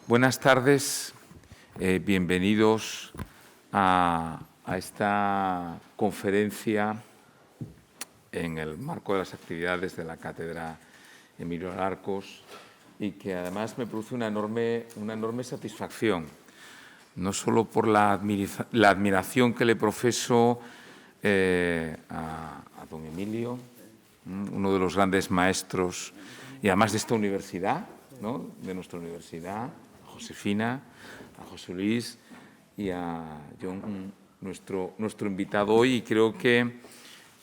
Buenas tardes, bienvenidos a esta conferencia en el marco de las actividades de la Cátedra Emilio Alarcos y que además me produce una enorme satisfacción, no solo por la admiración que le profeso a don Emilio, uno de los grandes maestros y además de esta universidad, ¿no? De nuestra universidad, a Josefina, a José Luis y a John, nuestro invitado hoy. Y creo que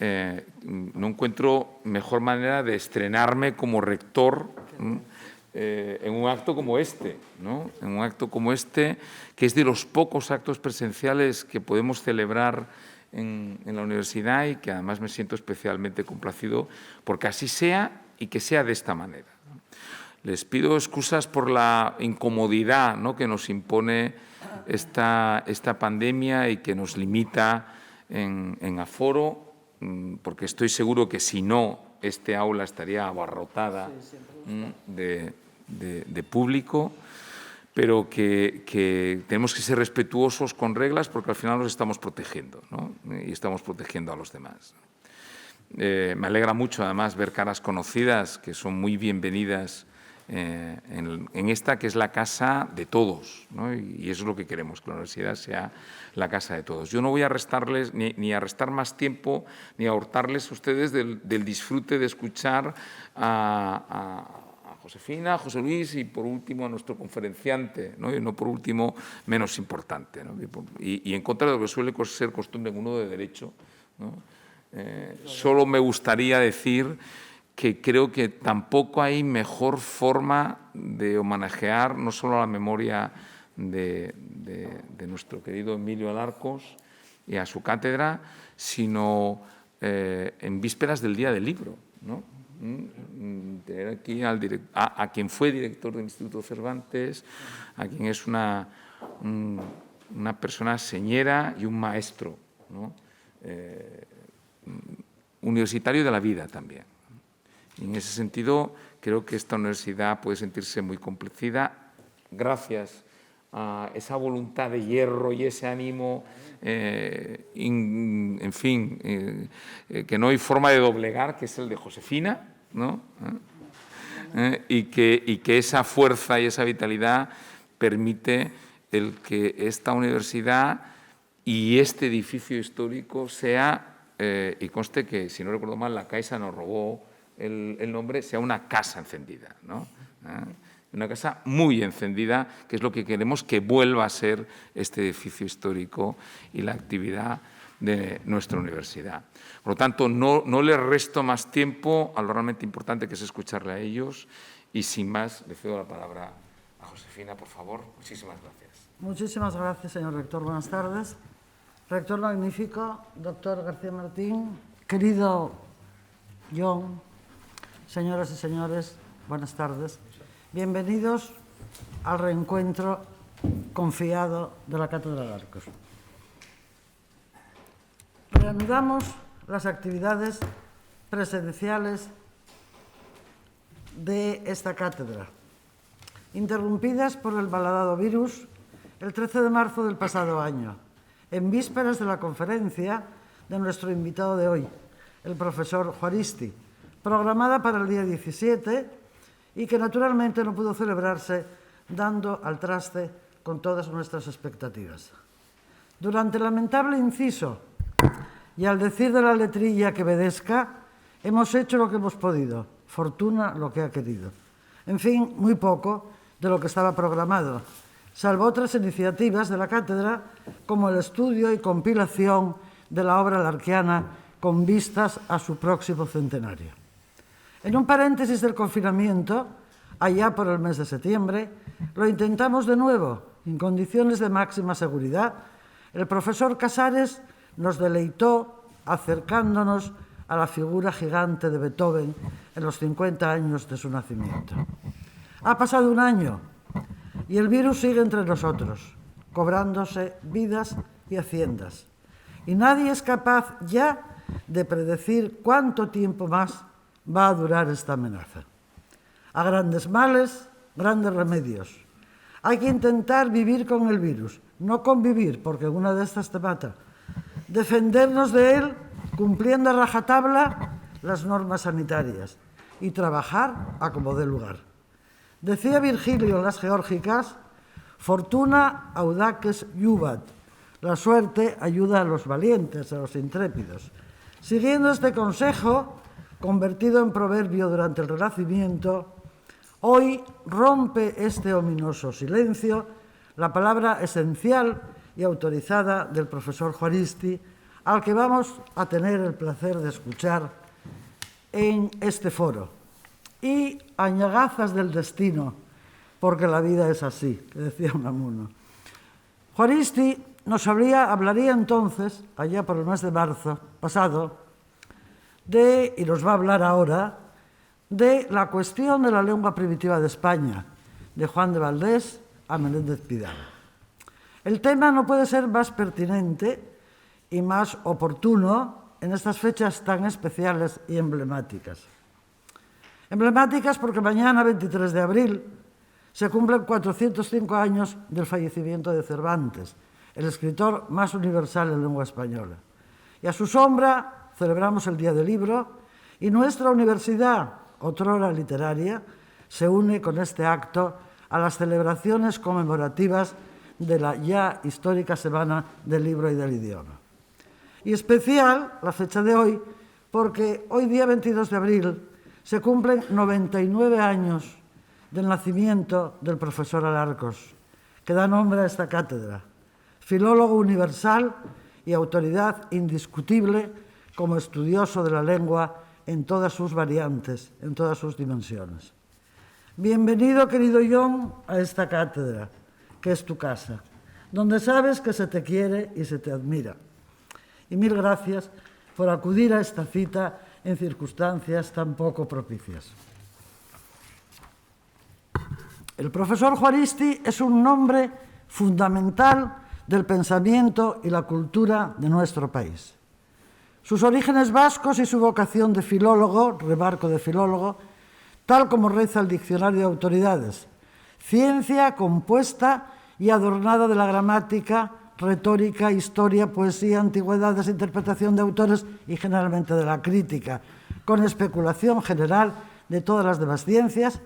no encuentro mejor manera de estrenarme como rector en un acto como este, ¿no? En un acto como este, que es de los pocos actos presenciales que podemos celebrar en la universidad y que además me siento especialmente complacido porque así sea y que sea de esta manera. Les pido excusas por la incomodidad, ¿no?, que nos impone esta pandemia y que nos limita en aforo, porque estoy seguro que si no, este aula estaría abarrotada de público, pero que tenemos que ser respetuosos con reglas porque al final nos estamos protegiendo, ¿no? Y estamos protegiendo a los demás. Me alegra mucho, además, ver caras conocidas que son muy bienvenidas en esta que es la casa de todos, ¿no? Y eso es lo que queremos, que la universidad sea la casa de todos. Yo no voy a restarles ni a restar más tiempo ni a hurtarles a ustedes del disfrute de escuchar a Josefina, a José Luis y por último a nuestro conferenciante, ¿no? Y no por último menos importante, ¿no? Y en contra de lo que suele ser costumbre en uno de derecho, ¿no? Solo me gustaría decir que creo que tampoco hay mejor forma de homenajear no solo la memoria de nuestro querido Emilio Alarcos y a su cátedra, sino en vísperas del Día del Libro, ¿no? Tener aquí a quien fue director del Instituto Cervantes, a quien es una persona señera y un maestro, ¿no? Universitario de la vida también. Y en ese sentido, creo que esta universidad puede sentirse muy complacida gracias a esa voluntad de hierro y ese ánimo, en fin, que no hay forma de doblegar, que es el de Josefina, ¿no? Y que esa fuerza y esa vitalidad permite el que esta universidad y este edificio histórico sea, y conste que, si no recuerdo mal, la Caixa nos robó el nombre, sea una casa encendida, ¿no? Una casa muy encendida, que es lo que queremos que vuelva a ser este edificio histórico y la actividad de nuestra universidad. Por lo tanto, no les resto más tiempo a lo realmente importante que es escucharle a ellos y sin más le cedo la palabra a Josefina, por favor. Muchísimas gracias. Muchísimas gracias, señor rector. Buenas tardes. Rector magnífico, doctor García Martín, querido John, señoras y señores, buenas tardes. Bienvenidos al reencuentro confiado de la Cátedra Alarcos. Reanudamos las actividades presenciales de esta cátedra, interrumpidas por el malhadado virus el 13 de marzo del pasado año, en vísperas de la conferencia de nuestro invitado de hoy, el profesor Juaristi, programada para el día 17 y que naturalmente no pudo celebrarse dando al traste con todas nuestras expectativas. Durante el lamentable inciso y al decir de la letrilla que obedezca, hemos hecho lo que hemos podido, fortuna lo que ha querido. En fin, muy poco de lo que estaba programado, salvo otras iniciativas de la cátedra como el estudio y compilación de la obra larquiana con vistas a su próximo centenario. En un paréntesis del confinamiento, allá por el mes de septiembre, lo intentamos de nuevo, en condiciones de máxima seguridad. El profesor Casares nos deleitó acercándonos a la figura gigante de Beethoven en los 50 años de su nacimiento. Ha pasado un año y el virus sigue entre nosotros, cobrándose vidas y haciendas. Y nadie es capaz ya de predecir cuánto tiempo más va a durar esta amenaza. A grandes males, grandes remedios. Hay que intentar vivir con el virus, no convivir, porque una de estas te mata. Defendernos de él cumpliendo a rajatabla las normas sanitarias y trabajar a como dé lugar. Decía Virgilio en las Geórgicas, fortuna audaces iubat, la suerte ayuda a los valientes, a los intrépidos. Siguiendo este consejo, convertido en proverbio durante el Renacimiento, hoy rompe este ominoso silencio la palabra esencial y autorizada del profesor Juaristi, al que vamos a tener el placer de escuchar en este foro. Y añagazas del destino, porque la vida es así, que decía Unamuno. Juaristi nos hablaría entonces, allá por el mes de marzo pasado, y nos va a hablar ahora, de la cuestión de la lengua primitiva de España, de Juan de Valdés a Menéndez Pidal. El tema no puede ser más pertinente y más oportuno en estas fechas tan especiales y emblemáticas. Emblemáticas porque mañana, 23 de abril, se cumplen 405 años del fallecimiento de Cervantes, el escritor más universal en lengua española. Y a su sombra celebramos el Día del Libro y nuestra universidad, otrora literaria, se une con este acto a las celebraciones conmemorativas de la ya histórica Semana del Libro y del Idioma. Y especial la fecha de hoy, porque hoy día 22 de abril se cumplen 99 años del nacimiento del profesor Alarcos, que da nombre a esta cátedra, filólogo universal y autoridad indiscutible como estudioso de la lengua en todas sus variantes, en todas sus dimensiones. Bienvenido, querido John, a esta cátedra, que es tu casa, donde sabes que se te quiere y se te admira. Y mil gracias por acudir a esta cita en circunstancias tan poco propicias. El profesor Juaristi es un nombre fundamental del pensamiento y la cultura de nuestro país. Sus orígenes vascos y su vocación de filólogo, remarco de filólogo, tal como reza el diccionario de autoridades, ciencia compuesta y adornada de la gramática, retórica, historia, poesía, antigüedades, interpretación de autores y generalmente de la crítica, con especulación general de todas las demás ciencias,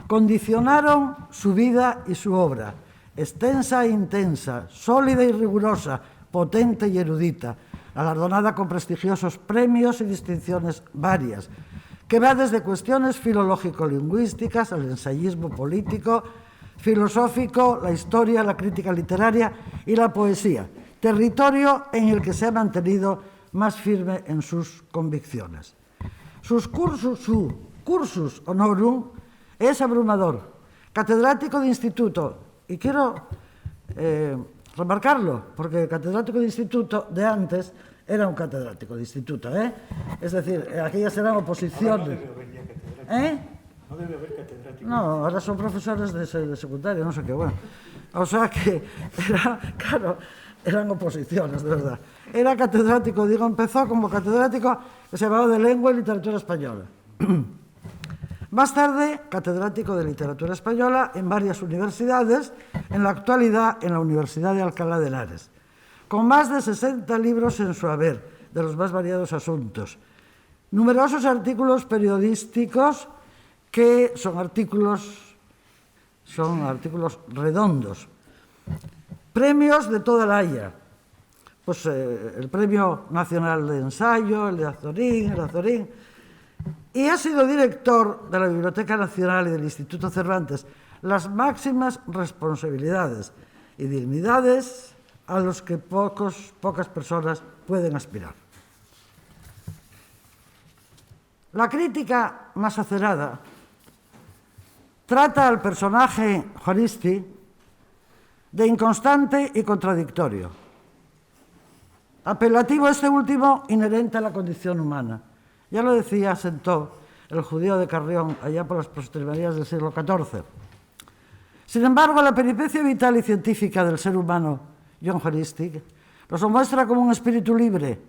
condicionaron su vida y su obra, extensa e intensa, sólida y rigurosa, potente y erudita, galardonada con prestigiosos premios y distinciones varias, que va desde cuestiones filológico-lingüísticas al ensayismo político, filosófico, la historia, la crítica literaria y la poesía, territorio en el que se ha mantenido más firme en sus convicciones. Su cursus honorum es abrumador, catedrático de instituto, y quiero remarcarlo, porque el catedrático de instituto de antes era un catedrático de instituto, es decir, aquellas eran oposiciones. No debe haber catedráticos. No, ahora son profesores de secundaria, no sé qué, bueno. O sea que, eran oposiciones, de verdad. Era catedrático, empezó como catedrático que se llamaba de Lengua y Literatura Española. Más tarde, catedrático de Literatura Española en varias universidades, en la actualidad en la Universidad de Alcalá de Henares, con más de 60 libros en su haber, de los más variados asuntos. Numerosos artículos periodísticos que son artículos redondos. Premios de toda la haya. Pues el Premio Nacional de Ensayo, el de Azorín. Y ha sido director de la Biblioteca Nacional y del Instituto Cervantes, las máximas responsabilidades y dignidades a los que pocas personas pueden aspirar. La crítica más acerada trata al personaje Juaristi de inconstante y contradictorio. Apelativo este último inherente a la condición humana. Ya lo decía Sentó, el judío de Carrión, allá por las postrimerías del siglo XIV. Sin embargo, la peripecia vital y científica del ser humano, John Juaristi, nos muestra como un espíritu libre,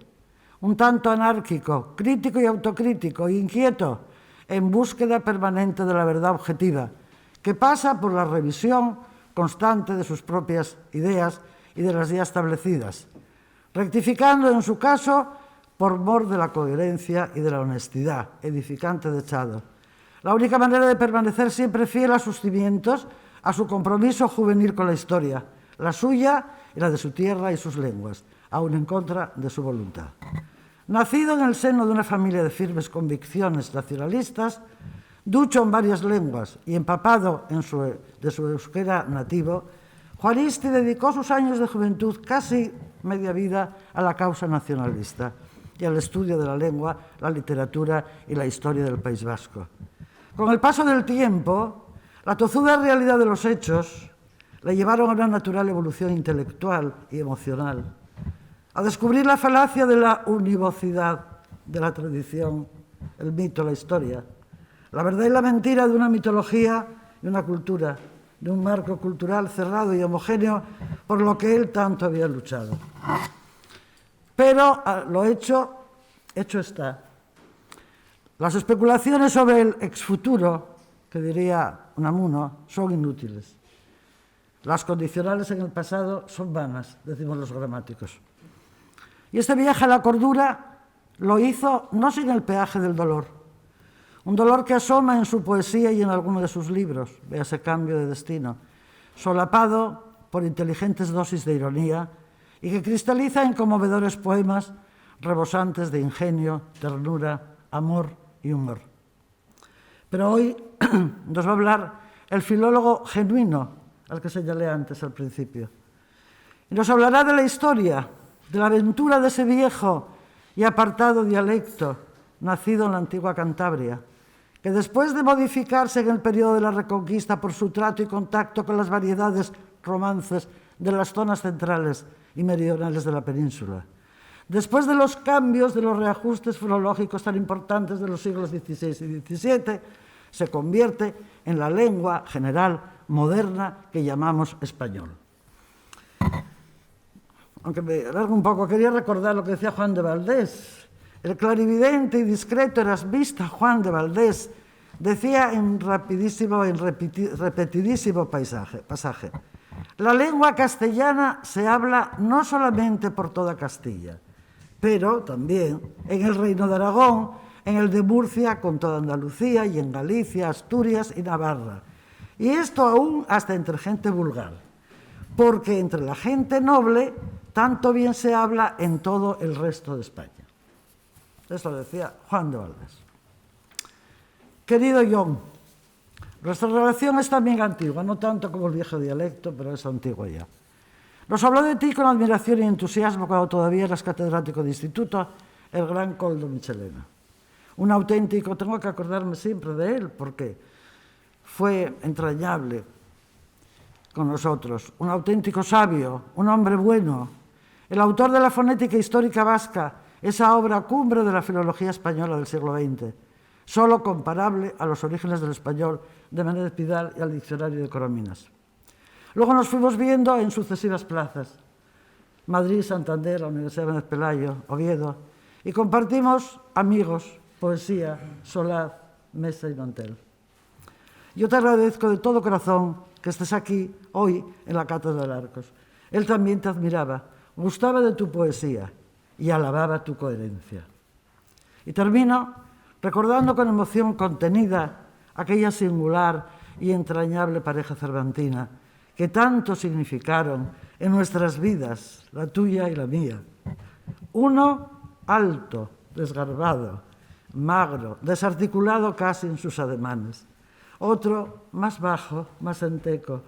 un tanto anárquico, crítico y autocrítico, inquieto, en búsqueda permanente de la verdad objetiva, que pasa por la revisión constante de sus propias ideas y de las ya establecidas, rectificando en su caso por mor de la coherencia y de la honestidad, edificante de Chado. La única manera de permanecer siempre fiel a sus cimientos, a su compromiso juvenil con la historia, la suya y la de su tierra y sus lenguas, aun en contra de su voluntad. Nacido en el seno de una familia de firmes convicciones nacionalistas, ducho en varias lenguas y empapado de su euskera nativo, Juaristi dedicó sus años de juventud, casi media vida, a la causa nacionalista y al estudio de la lengua, la literatura y la historia del País Vasco. Con el paso del tiempo, la tozuda realidad de los hechos le llevaron a una natural evolución intelectual y emocional, a descubrir la falacia de la univocidad de la tradición, el mito, la historia, la verdad y la mentira de una mitología y una cultura, de un marco cultural cerrado y homogéneo por lo que él tanto había luchado. Pero lo hecho está. Las especulaciones sobre el exfuturo, que diría Unamuno, son inútiles. Las condicionales en el pasado son vanas, decimos los gramáticos. Y este viaje a la cordura lo hizo no sin el peaje del dolor, un dolor que asoma en su poesía y en alguno de sus libros, véase Cambio de Destino, solapado por inteligentes dosis de ironía y que cristaliza en conmovedores poemas rebosantes de ingenio, ternura, amor y humor. Pero hoy nos va a hablar el filólogo genuino, al que señalé antes al principio. Y nos hablará de la historia, de la aventura de ese viejo y apartado dialecto nacido en la antigua Cantabria, que después de modificarse en el periodo de la Reconquista por su trato y contacto con las variedades romances de las zonas centrales y meridionales de la península, después de los cambios, de los reajustes filológicos tan importantes de los siglos XVI y XVII, se convierte en la lengua general moderna que llamamos español. Aunque me alargo un poco, quería recordar lo que decía Juan de Valdés. El clarividente y discreto erasmista Juan de Valdés decía en repetidísimo pasaje: la lengua castellana se habla no solamente por toda Castilla, pero también en el Reino de Aragón, en el de Murcia con toda Andalucía y en Galicia, Asturias y Navarra. Y esto aún hasta entre gente vulgar, porque entre la gente noble tanto bien se habla en todo el resto de España. Eso decía Juan de Valdés. Querido John, nuestra relación es también antigua, no tanto como el viejo dialecto, pero es antigua ya. Nos habló de ti con admiración y entusiasmo cuando todavía eras catedrático de instituto, el gran Koldo Michelena. Un auténtico, tengo que acordarme siempre de él, porque fue entrañable con nosotros, un auténtico sabio, un hombre bueno, el autor de la fonética histórica vasca, esa obra cumbre de la filología española del siglo XX, solo comparable a los orígenes del español de Menéndez Pidal y al diccionario de Corominas. Luego nos fuimos viendo en sucesivas plazas, Madrid, Santander, la Universidad de Menéndez Pelayo, Oviedo, y compartimos amigos, poesía, Solaz, Mesa y Mantel. Yo te agradezco de todo corazón que estés aquí hoy en la Cátedra de Arcos. Él también te admiraba, gustaba de tu poesía y alababa tu coherencia. Y termino recordando con emoción contenida aquella singular y entrañable pareja cervantina que tanto significaron en nuestras vidas, la tuya y la mía. Uno alto, desgarbado, magro, desarticulado casi en sus ademanes. Otro más bajo, más enteco,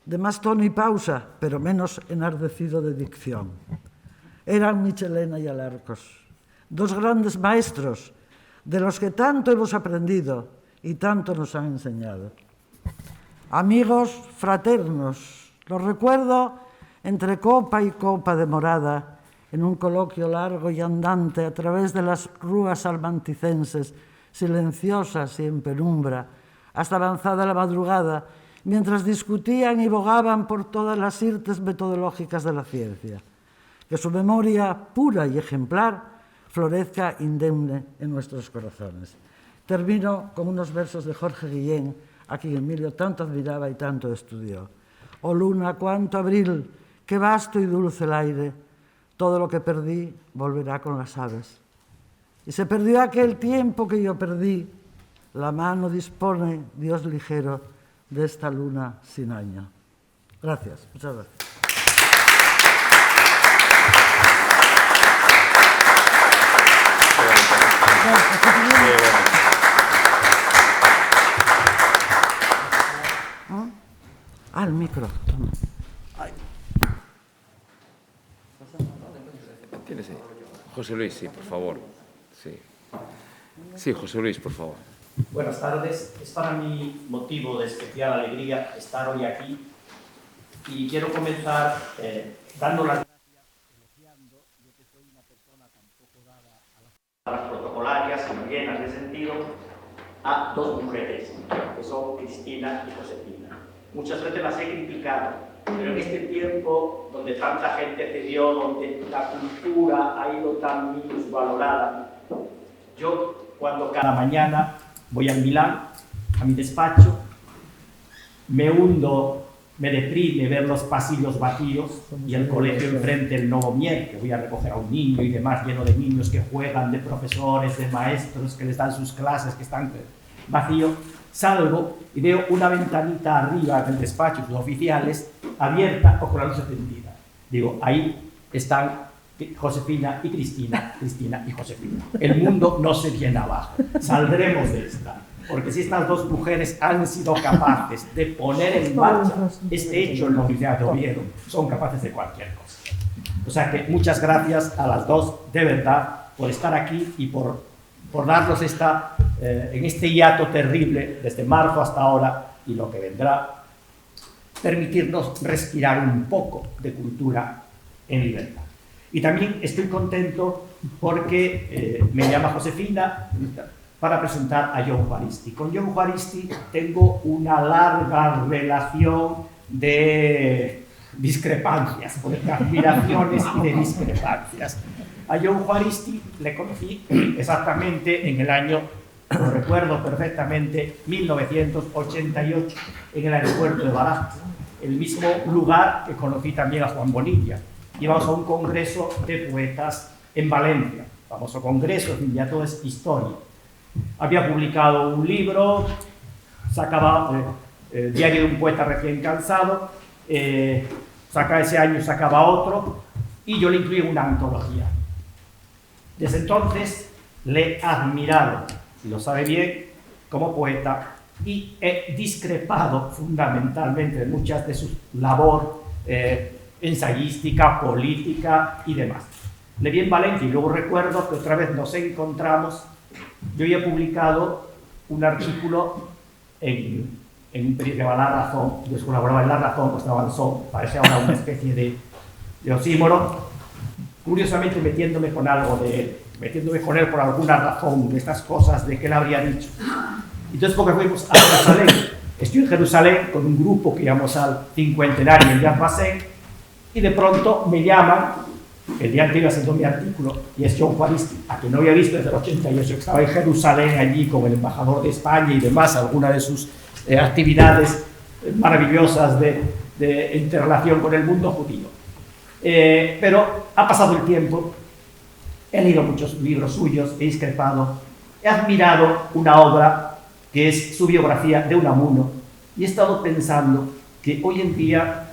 de más tono y pausa, pero menos enardecido de dicción. Eran Michelena y Alarcos, dos grandes maestros de los que tanto hemos aprendido y tanto nos han enseñado. Amigos fraternos, los recuerdo entre copa y copa de morada, en un coloquio largo y andante a través de las rúas almanticenses, silenciosas y en penumbra, hasta avanzada la madrugada, mientras discutían y bogaban por todas las irtes metodológicas de la ciencia. Que su memoria pura y ejemplar florezca indemne en nuestros corazones. Termino con unos versos de Jorge Guillén, a quien Emilio tanto admiraba y tanto estudió. Oh luna, cuánto abril, qué vasto y dulce el aire. Todo lo que perdí volverá con las aves. Y se perdió aquel tiempo que yo perdí. La mano dispone, Dios ligero, de esta luna sin año. Gracias, muchas gracias. Ah, el micro. ¿Tienes ahí? José Luis, sí, por favor. Sí. Sí, José Luis, por favor. Buenas tardes. Es para mí motivo de especial alegría estar hoy aquí y quiero comenzar dando las gracias, elogiando, yo que soy una persona tampoco dada a las palabras protocolarias, sino llenas de sentido, a dos mujeres, que son Cristina y Josefina. Muchas veces las he criticado, pero en este tiempo donde tanta gente cedió, donde la cultura ha ido tan minusvalorada, yo cuando cada mañana voy a Milán, a mi despacho, me hundo, me deprime ver los pasillos vacíos y el colegio enfrente, el Novo Mier, que voy a recoger a un niño y demás, lleno de niños que juegan, de profesores, de maestros que les dan sus clases, que están vacíos. Salgo y veo una ventanita arriba del despacho, sus oficiales, abierta o con la luz encendida. Digo, ahí están Josefina y Cristina, Cristina y Josefina. El mundo no se viene abajo. Saldremos de esta. Porque si estas dos mujeres han sido capaces de poner en marcha este hecho en la Universidad de Oviedo, son capaces de cualquier cosa. O sea que muchas gracias a las dos, de verdad, por estar aquí y por darnos en este hiato terrible, desde marzo hasta ahora y lo que vendrá, permitirnos respirar un poco de cultura en libertad. Y también estoy contento porque me llama Josefina para presentar a Jon Juaristi. Con Jon Juaristi tengo una larga relación de discrepancias, de admiraciones y de discrepancias. A Jon Juaristi le conocí exactamente en el año, lo recuerdo perfectamente, 1988, en el aeropuerto de Barajas, el mismo lugar que conocí también a Juan Bonilla. Íbamos a un congreso de poetas en Valencia, famoso congreso, ya todo es historia. Había publicado un libro, sacaba Diario de un poeta recién cansado, ese año sacaba otro, y yo le incluí en una antología. Desde entonces le he admirado, y lo sabe bien, como poeta, y he discrepado fundamentalmente de muchas de su labor ensayística, política y demás. Le vi en Valencia y luego recuerdo que otra vez nos encontramos. Yo había publicado un artículo en un periódico que se llama La Razón. Yo colaboraba en La Razón, pues estaba en Son, parecía ahora una especie de oxímoron. Curiosamente metiéndome con algo de él, metiéndome con él por alguna razón de estas cosas de que él habría dicho. Entonces, porque fuimos a Jerusalén. Estoy en Jerusalén con un grupo que íbamos al cincuentenario en Yad Vashem y de pronto me llaman, el día anterior haciendo mi artículo, y es Jon Juaristi, a quien no había visto desde el 88, que estaba en Jerusalén allí con el embajador de España y demás, alguna de sus actividades maravillosas de interrelación con el mundo judío. Pero ha pasado el tiempo, he leído muchos libros suyos, he discrepado, he admirado una obra que es su biografía de Unamuno, y he estado pensando que hoy en día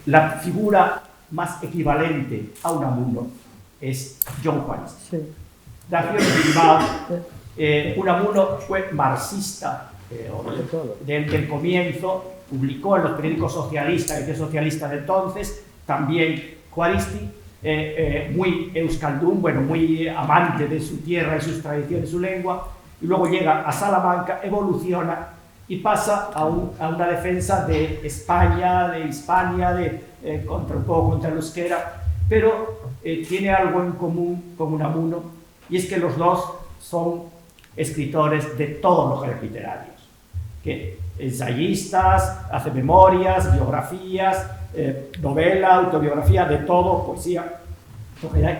la figura más equivalente a Unamuno es Jon Juaristi. Sí. Nació en Bilbao. Unamuno fue marxista desde el comienzo, publicó en los periódicos socialistas, el que es socialista de entonces, también Juaristi, muy euskaldún, bueno, muy amante de su tierra y sus tradiciones, su lengua, y luego llega a Salamanca, evoluciona y pasa a una defensa de España, de Hispania, un poco contra el euskera, pero tiene algo en común con Unamuno, y es que los dos son escritores de todos los géneros literarios, que ensayistas, hace memorias, biografías, novela, autobiografía, de todo, poesía,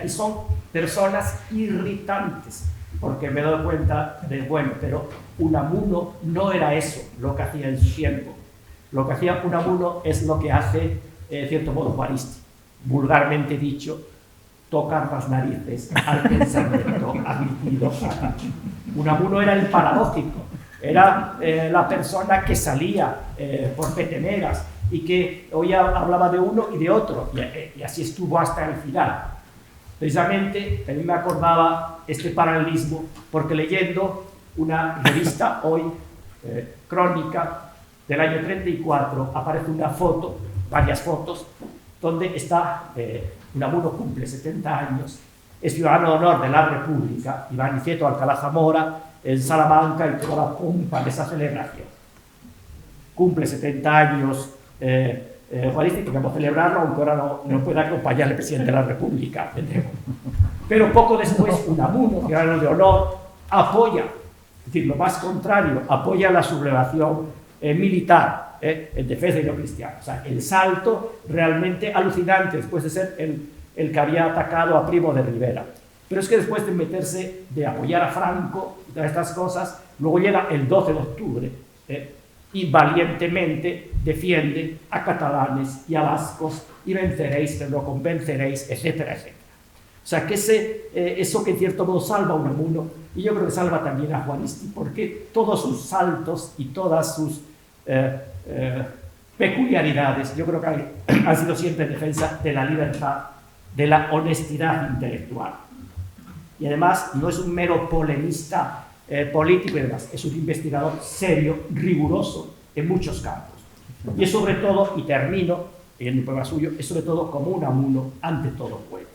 y son personas irritantes, porque me doy cuenta de, bueno, pero Unamuno no era eso lo que hacía en su tiempo. Lo que hacía Unamuno es lo que hace, en cierto modo, Juaristi. Vulgarmente dicho, tocar las narices al pensamiento admitido aquí. Unamuno era el paradójico, era la persona que salía por peteneras y que hoy hablaba de uno y de otro, y así estuvo hasta el final. Precisamente, a mí me acordaba este paralelismo porque leyendo una revista hoy, Crónica, del año 34, aparece una foto, varias fotos, donde está Unamuno cumple 70 años, es ciudadano de honor de la República, y va Aniceto Alcalá Zamora en Salamanca y toda la pompa de esa celebración. Cumple 70 años Juaristi, podemos celebrarlo, aunque ahora no pueda acompañar el presidente de la República, entendemos. Pero poco después Unamuno, ciudadano de honor, apoya, es decir, lo más contrario, apoya la sublevación militar en defensa de lo cristiano. O sea, el salto realmente alucinante después de ser el que había atacado a Primo de Rivera. Pero es que después de meterse, de apoyar a Franco y todas estas cosas, luego llega el 12 de octubre y valientemente defiende a catalanes y a vascos y venceréis, que lo convenceréis, etcétera, etcétera. O sea, que eso que en cierto modo salva a Unamuno, y yo creo que salva también a Juaristi, porque todos sus saltos y todas sus peculiaridades, yo creo que han sido siempre en defensa de la libertad, de la honestidad intelectual. Y además no es un mero polemista político y demás, es un investigador serio, riguroso en muchos campos. Y es sobre todo, y termino en un poema suyo, es sobre todo como Unamuno ante todo poeta.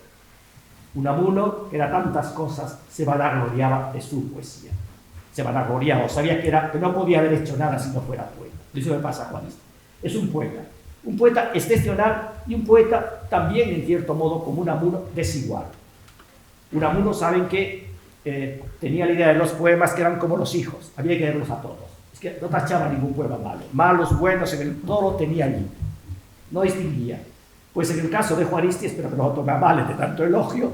Unamuno, que era tantas cosas, se vanagloriaba de su poesía. Se vanagloriaba, o sabía que no podía haber hecho nada si no fuera poeta. Eso me pasa a Juaristi. Es un poeta excepcional y un poeta también, en cierto modo, como Unamuno, desigual. Unamuno, saben que tenía la idea de los poemas que eran como los hijos, había que leerlos a todos. Es que no tachaba ningún poema malo. Malos, buenos, todo lo tenía allí. No distinguía. Pues en el caso de Juaristi, espero que no lo tome a mal de tanto elogio,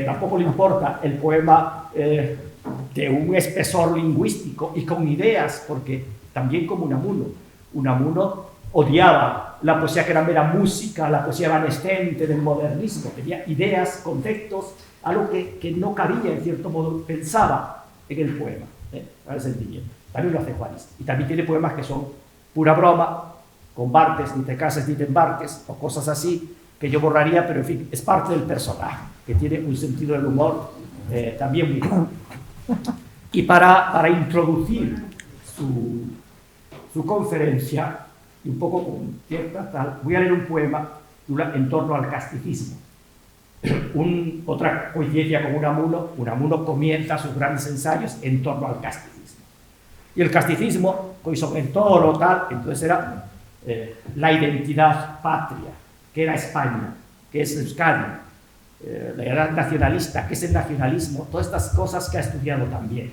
tampoco le importa el poema de un espesor lingüístico y con ideas, porque también como Unamuno odiaba la poesía que era mera música, la poesía evanescente del modernismo, tenía ideas, conceptos, algo que no cabía, en cierto modo, pensaba en el poema, el sentimiento. También lo hace Juaristi. Y también tiene poemas que son pura broma, con bartes, ni te cases ni te embarques, o cosas así, que yo borraría, pero en fin, es parte del personaje, que tiene un sentido del humor también muy grande. Y para introducir su conferencia, y un poco con cierta tal, voy a leer un poema en torno al casticismo. Otra coincidencia con Unamuno comienza sus grandes ensayos en torno al casticismo. Y el casticismo, con sobre todo tal, entonces era la identidad patria, que era España, que es Euskadi, la edad nacionalista, que es el nacionalismo, todas estas cosas que ha estudiado también.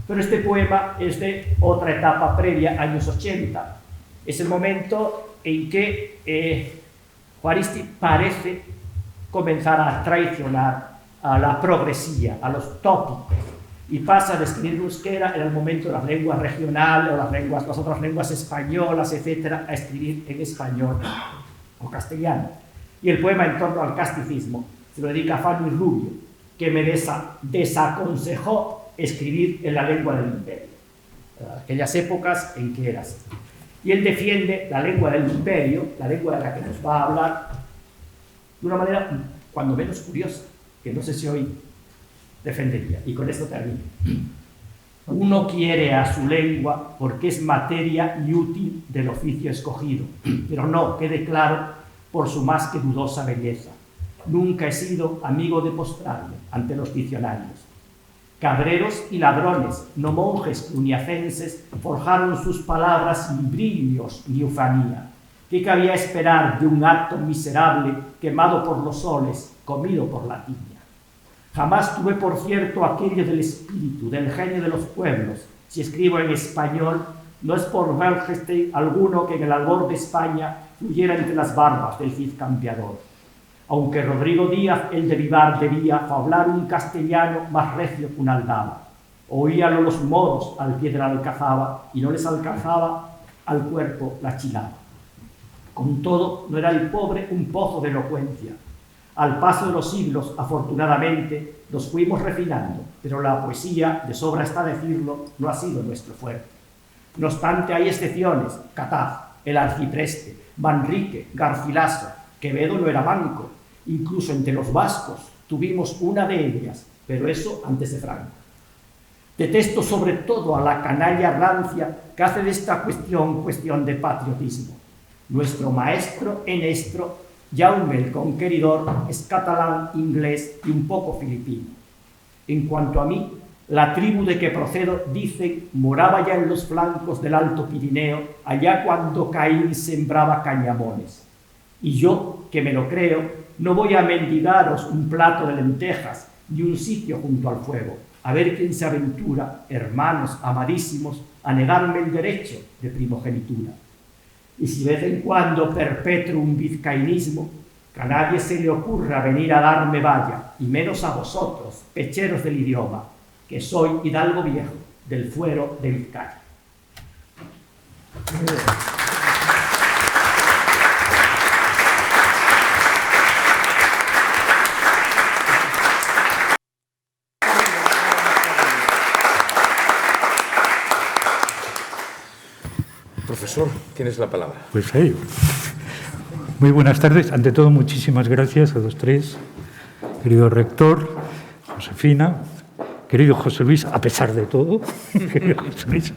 Pero este poema es de otra etapa previa, años 80. Es el momento en que Juaristi parece comenzar a traicionar a la progresía, a los tópicos, y pasa de escribir en euskera en el momento de las lenguas regionales o las otras lenguas españolas, etcétera, a escribir en español o castellano. Y el poema en torno al casticismo se lo dedica a Fanny Rubio, que me desaconsejó escribir en la lengua del imperio, aquellas épocas en que era así. Y él defiende la lengua del imperio, la lengua de la que nos va a hablar, de una manera cuando menos curiosa, que no sé si hoy defendería. Y con esto termino. Uno quiere a su lengua porque es materia y útil del oficio escogido, pero no, quede claro, por su más que dudosa belleza. Nunca he sido amigo de postrarme ante los diccionarios. Cabreros y ladrones, no monjes cluniacenses, forjaron sus palabras sin brillos ni ufanía. ¿Qué cabía esperar de un acto miserable quemado por los soles, comido por la tiña? Jamás tuve por cierto aquello del espíritu, del genio de los pueblos. Si escribo en español, no es por Welgeste alguno que en el albor de España fluyera entre las barbas del Cid campeador. Aunque Rodrigo Díaz, el de Vivar, debía hablar un castellano más recio que una aldaba. Oíanlo los moros al pie de la alcazaba y no les alcanzaba al cuerpo la chilaba. Con todo, no era el pobre un pozo de elocuencia. Al paso de los siglos, afortunadamente, nos fuimos refinando, pero la poesía, de sobra está decirlo, no ha sido nuestro fuerte. No obstante, hay excepciones: Cataz, el arcipreste, Manrique, Garcilaso. Quevedo no era manco. Incluso entre los vascos tuvimos una de ellas, pero eso antes de Franco. Detesto sobre todo a la canalla rancia que hace de esta cuestión de patriotismo. Nuestro maestro enestro, Jaume el Conqueridor, es catalán, inglés y un poco filipino. En cuanto a mí, la tribu de que procedo, dicen, moraba ya en los flancos del Alto Pirineo, allá cuando Caín sembraba cañamones. Y yo, que me lo creo, no voy a mendigaros un plato de lentejas ni un sitio junto al fuego, a ver quién se aventura, hermanos amadísimos, a negarme el derecho de primogenitura. Y si de vez en cuando perpetro un vizcainismo, que a nadie se le ocurra venir a darme valla, y menos a vosotros, pecheros del idioma, que soy hidalgo viejo del fuero de Vizcaya. Profesor, tienes la palabra. Pues ahí. Muy buenas tardes. Ante todo, muchísimas gracias a los tres. Querido rector, Josefina, querido José Luis, a pesar de todo, querido José Luis.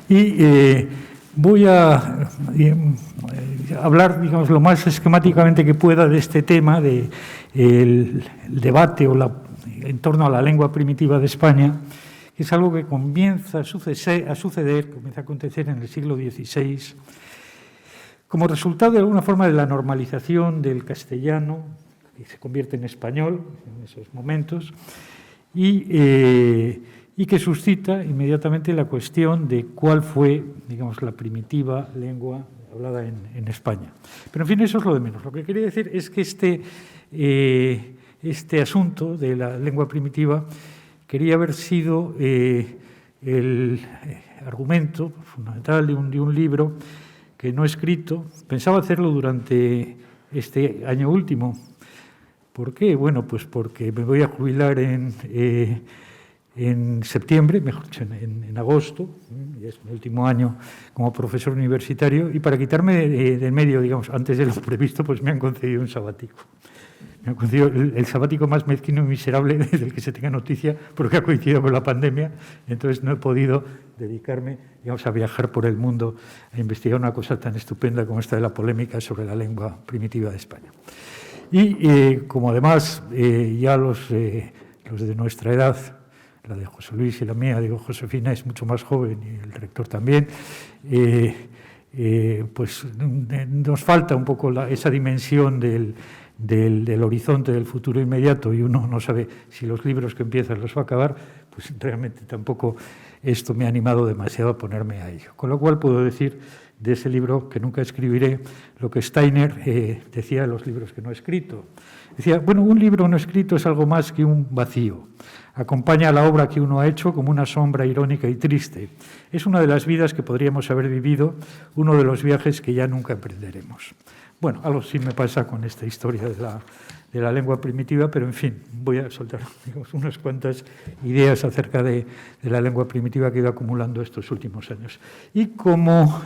Y voy a hablar, digamos, lo más esquemáticamente que pueda de este tema, de el debate en torno a la lengua primitiva de España, que es algo que comienza a suceder, comienza a acontecer en el siglo XVI, como resultado de alguna forma de la normalización del castellano, que se convierte en español en esos momentos, y que suscita inmediatamente la cuestión de cuál fue, digamos, la primitiva lengua hablada en España. Pero, en fin, eso es lo de menos. Lo que quería decir es que este asunto de la lengua primitiva quería haber sido el argumento fundamental de un libro que no he escrito. Pensaba hacerlo durante este año último. ¿Por qué? Bueno, pues porque me voy a jubilar en septiembre, mejor dicho, en agosto, ya es mi último año como profesor universitario, y para quitarme de medio, digamos, antes de lo previsto, pues me han concedido un sabático. Me han concedido el sabático más mezquino y miserable del que se tenga noticia, porque ha coincidido con la pandemia, entonces no he podido dedicarme, digamos, a viajar por el mundo a investigar una cosa tan estupenda como esta de la polémica sobre la lengua primitiva de España. Y como además ya los de nuestra edad, la de José Luis y la mía, digo, Josefina es mucho más joven y el rector también, pues nos falta un poco esa dimensión del horizonte del futuro inmediato, y uno no sabe si los libros que empiezan los va a acabar, pues realmente tampoco esto me ha animado demasiado a ponerme a ello. Con lo cual puedo decir de ese libro que nunca escribiré lo que Steiner decía de los libros que no he escrito. Decía, bueno, un libro no escrito es algo más que un vacío. Acompaña a la obra que uno ha hecho como una sombra irónica y triste. Es una de las vidas que podríamos haber vivido, uno de los viajes que ya nunca emprenderemos. Bueno, algo sí me pasa con esta historia de la lengua primitiva, pero en fin, voy a soltar, digamos, unas cuantas ideas acerca de la lengua primitiva que he ido acumulando estos últimos años. Y como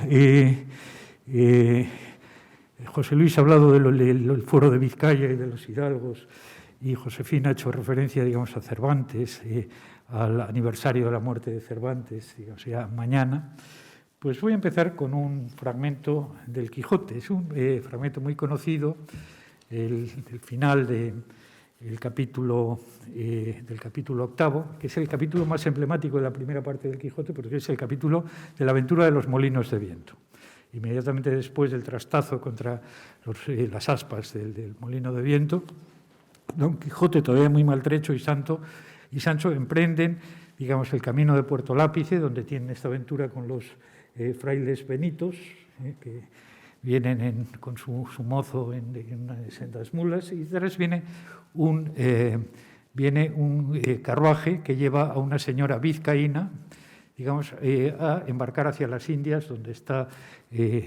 José Luis ha hablado del fuero de Vizcaya y de los hidalgos, y Josefina ha hecho referencia, digamos, a Cervantes, al aniversario de la muerte de Cervantes, digamos, ya mañana, pues voy a empezar con un fragmento del Quijote. Es un fragmento muy conocido, el final del capítulo octavo, que es el capítulo más emblemático de la primera parte del Quijote, porque es el capítulo de la aventura de los molinos de viento. Inmediatamente después del trastazo contra las aspas del molino de viento, Don Quijote, todavía muy maltrecho, y Sancho emprenden, digamos, el camino de Puerto Lápice, donde tienen esta aventura con los frailes benitos, que vienen con su mozo en sendas mulas, y detrás viene un carruaje que lleva a una señora vizcaína, digamos, a embarcar hacia las Indias, donde está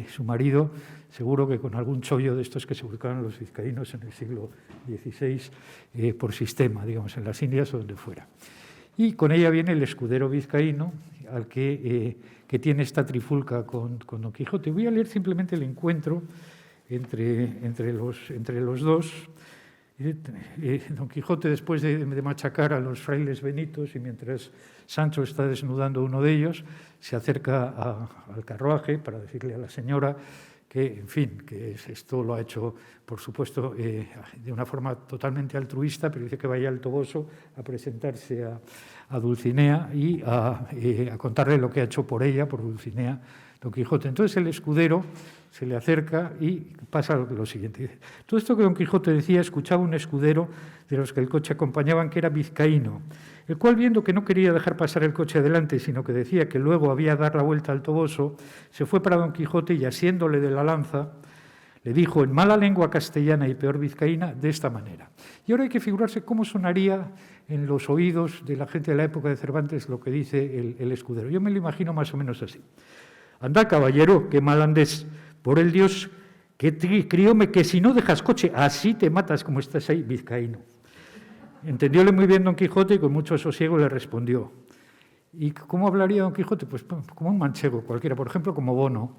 su marido, seguro que con algún chollo de estos que se buscaban los vizcaínos en el siglo XVI por sistema, digamos, en las Indias o donde fuera. Y con ella viene el escudero vizcaíno, al que tiene esta trifulca con Don Quijote. Voy a leer simplemente el encuentro entre los dos. Don Quijote, después de machacar a los frailes benitos, y mientras Sancho está desnudando uno de ellos, se acerca al carruaje para decirle a la señora que, en fin, que esto lo ha hecho, por supuesto, de una forma totalmente altruista, pero dice que vaya al Toboso a presentarse a Dulcinea y a contarle lo que ha hecho por ella, por Dulcinea, Don Quijote. Entonces el escudero se le acerca y pasa lo siguiente. Dice, todo esto que Don Quijote decía, escuchaba un escudero de los que el coche acompañaban, que era vizcaíno, el cual, viendo que no quería dejar pasar el coche adelante, sino que decía que luego había de dar la vuelta al Toboso, se fue para Don Quijote y, asiéndole de la lanza, le dijo en mala lengua castellana y peor vizcaína de esta manera. Y ahora hay que figurarse cómo sonaría en los oídos de la gente de la época de Cervantes lo que dice el escudero. Yo me lo imagino más o menos así. Anda, caballero, qué mal andes, por el Dios, que crióme que si no dejas coche, así te matas como estás ahí, vizcaíno. Entendióle muy bien Don Quijote y con mucho sosiego le respondió. ¿Y cómo hablaría Don Quijote? Pues como un manchego cualquiera, por ejemplo, como Bono.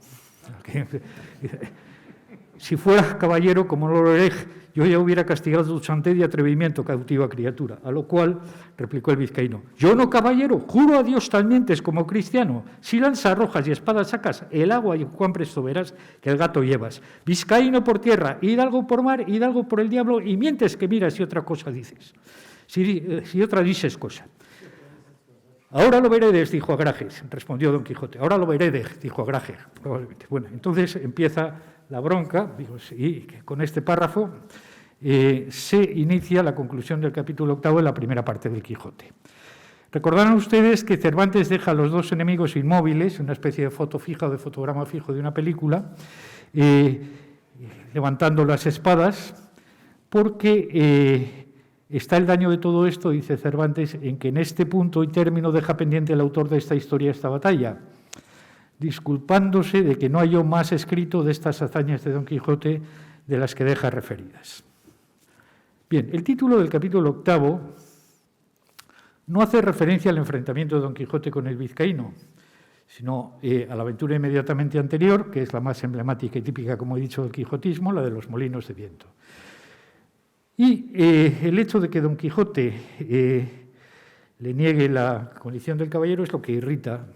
Si fuera caballero como Loreg, yo ya hubiera castigado tu santez y atrevimiento, cautiva criatura. A lo cual replicó el vizcaíno, yo no, caballero, juro a Dios tal mientes como cristiano. Si lanza arrojas y espadas sacas, el agua y cuán presto verás que el gato llevas. Vizcaíno por tierra, hidalgo por mar, hidalgo por el diablo, y mientes que miras y otra cosa dices. Si otra dices cosa. Ahora lo veredes, dijo Agrajes, respondió Don Quijote. Ahora lo veredes, dijo Agrajes, probablemente. Bueno, entonces empieza la bronca, y con este párrafo se inicia la conclusión del capítulo 8 de la primera parte del Quijote. Recordarán ustedes que Cervantes deja a los dos enemigos inmóviles, una especie de foto fija o de fotograma fijo de una película, levantando las espadas, porque está el daño de todo esto, dice Cervantes, en que en este punto y término deja pendiente el autor de esta historia esta batalla, disculpándose de que no halló más escrito de estas hazañas de Don Quijote de las que deja referidas. Bien, el título del capítulo 8 no hace referencia al enfrentamiento de Don Quijote con el vizcaíno, sino a la aventura inmediatamente anterior, que es la más emblemática y típica, como he dicho, del quijotismo, la de los molinos de viento. Y el hecho de que Don Quijote le niegue la condición del caballero es lo que irrita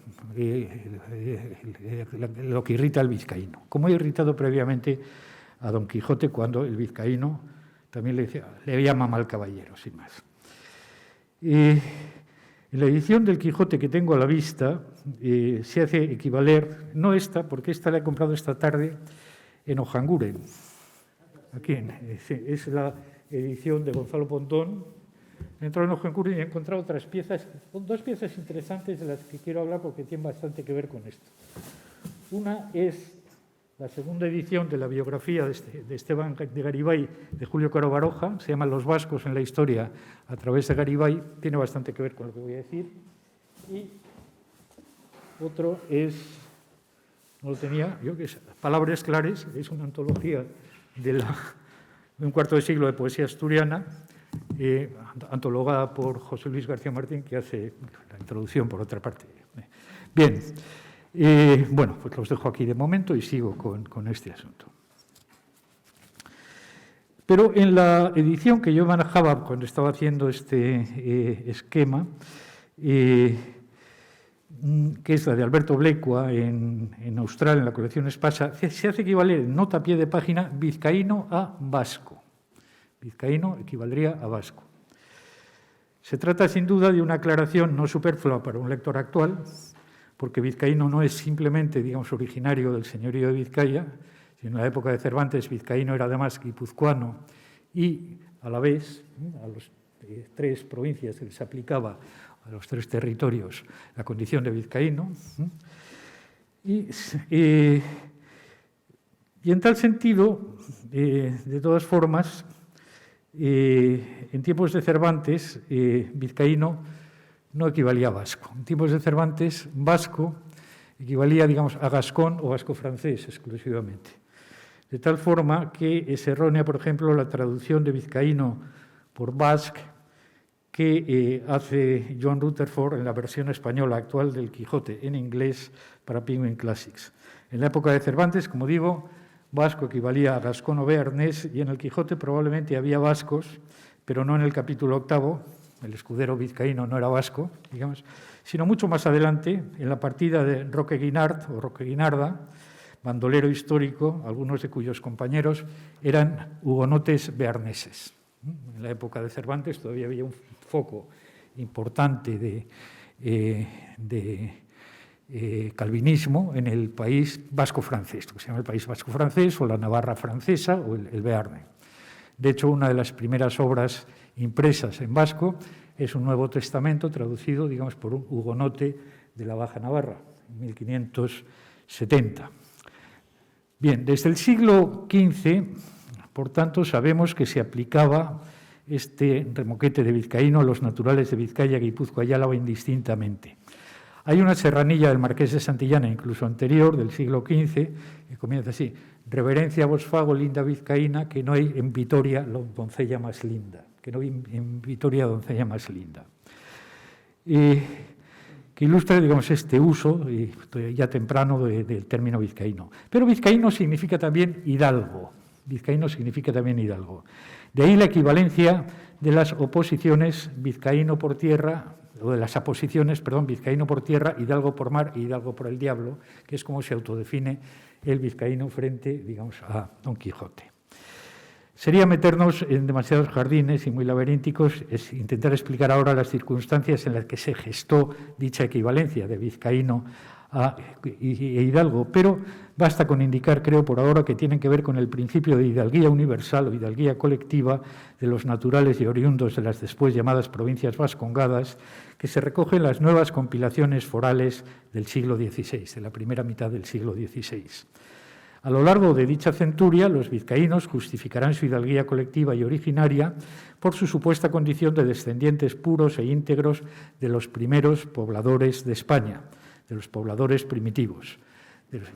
al vizcaíno, como ha irritado previamente a Don Quijote cuando el vizcaíno también le llama mal caballero, sin más. En la edición del Quijote que tengo a la vista se hace equivaler, no esta, porque esta la he comprado esta tarde en Ojanguren. Aquí es la edición de Gonzalo Pontón. He entrado en Ojanguren y he encontrado otras piezas, dos piezas interesantes de las que quiero hablar porque tienen bastante que ver con esto. Una es la segunda edición de la biografía de Esteban de Garibay, de Julio Caro Baroja, se llama Los vascos en la historia a través de Garibay, tiene bastante que ver con lo que voy a decir. Y otro es, no lo tenía yo, que es Palabras Clares, es una antología de un cuarto de siglo de poesía asturiana, antologada por José Luis García Martín, que hace la introducción por otra parte. Bien. Bueno, pues los dejo aquí de momento y sigo con este asunto. Pero en la edición que yo manejaba cuando estaba haciendo este esquema, que es la de Alberto Blecua en Austral, en la colección Espasa, se hace equivaler en nota a pie de página vizcaíno a vasco. Vizcaíno equivaldría a vasco. Se trata sin duda de una aclaración no superflua para un lector actual, porque vizcaíno no es simplemente, digamos, originario del señorío de Vizcaya, sino en la época de Cervantes vizcaíno era además guipuzcoano y a la vez a las tres provincias se les aplicaba, a los tres territorios, la condición de vizcaíno. Y en tal sentido, de todas formas, en tiempos de Cervantes, vizcaíno no equivalía a vasco. En tiempos de Cervantes, vasco equivalía, digamos, a gascón o vasco-francés exclusivamente. De tal forma que es errónea, por ejemplo, la traducción de vizcaíno por basque que hace John Rutherford en la versión española actual del Quijote en inglés para Penguin Classics. En la época de Cervantes, como digo, vasco equivalía a gascón o bearnés, y en el Quijote probablemente había vascos, pero no en el capítulo 8, el escudero vizcaíno no era vasco, digamos, sino mucho más adelante, en la partida de Roque Guinart o Roque Guinarda, bandolero histórico, algunos de cuyos compañeros eran hugonotes bearneses. En la época de Cervantes todavía había un foco importante de calvinismo en el país vasco-francés, que se llama el país vasco-francés o la Navarra francesa o el Bearne. De hecho, una de las primeras obras impresas en vasco es un Nuevo Testamento traducido, digamos, por un hugonote de la Baja Navarra, en 1570. Bien, desde el siglo XV, por tanto, sabemos que se aplicaba este remoquete de vizcaíno a los naturales de Vizcaya, Guipúzcoa y Álava indistintamente. Hay una serranilla del Marqués de Santillana, incluso anterior, del siglo XV, que comienza así: reverencia a vos fago, linda vizcaína, que no hay en Vitoria doncella más linda. Que no hay en Vitoria doncella más linda. Que ilustra, digamos, este uso ya temprano del término vizcaíno. Pero vizcaíno significa también hidalgo. Vizcaíno significa también hidalgo. De ahí la equivalencia de las oposiciones vizcaíno por tierra, o de las aposiciones, perdón, vizcaíno por tierra, hidalgo por mar y hidalgo por el diablo, que es como se autodefine el vizcaíno frente, digamos, a Don Quijote. Sería meternos en demasiados jardines y muy laberínticos es intentar explicar ahora las circunstancias en las que se gestó dicha equivalencia de vizcaíno e hidalgo, pero basta con indicar, creo por ahora, que tienen que ver con el principio de hidalguía universal o hidalguía colectiva de los naturales y oriundos de las después llamadas provincias vascongadas, que se recoge en las nuevas compilaciones forales del siglo XVI, de la primera mitad del siglo XVI. A lo largo de dicha centuria, los vizcaínos justificarán su hidalguía colectiva y originaria por su supuesta condición de descendientes puros e íntegros de los primeros pobladores de España, de los pobladores primitivos. De los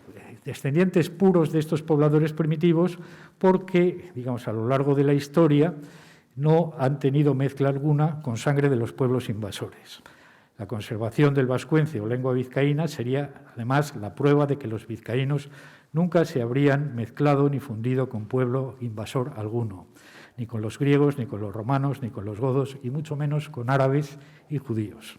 descendientes puros de estos pobladores primitivos porque, digamos, a lo largo de la historia no han tenido mezcla alguna con sangre de los pueblos invasores. La conservación del vascuence o lengua vizcaína sería, además, la prueba de que los vizcaínos nunca se habrían mezclado ni fundido con pueblo invasor alguno, ni con los griegos, ni con los romanos, ni con los godos, y mucho menos con árabes y judíos.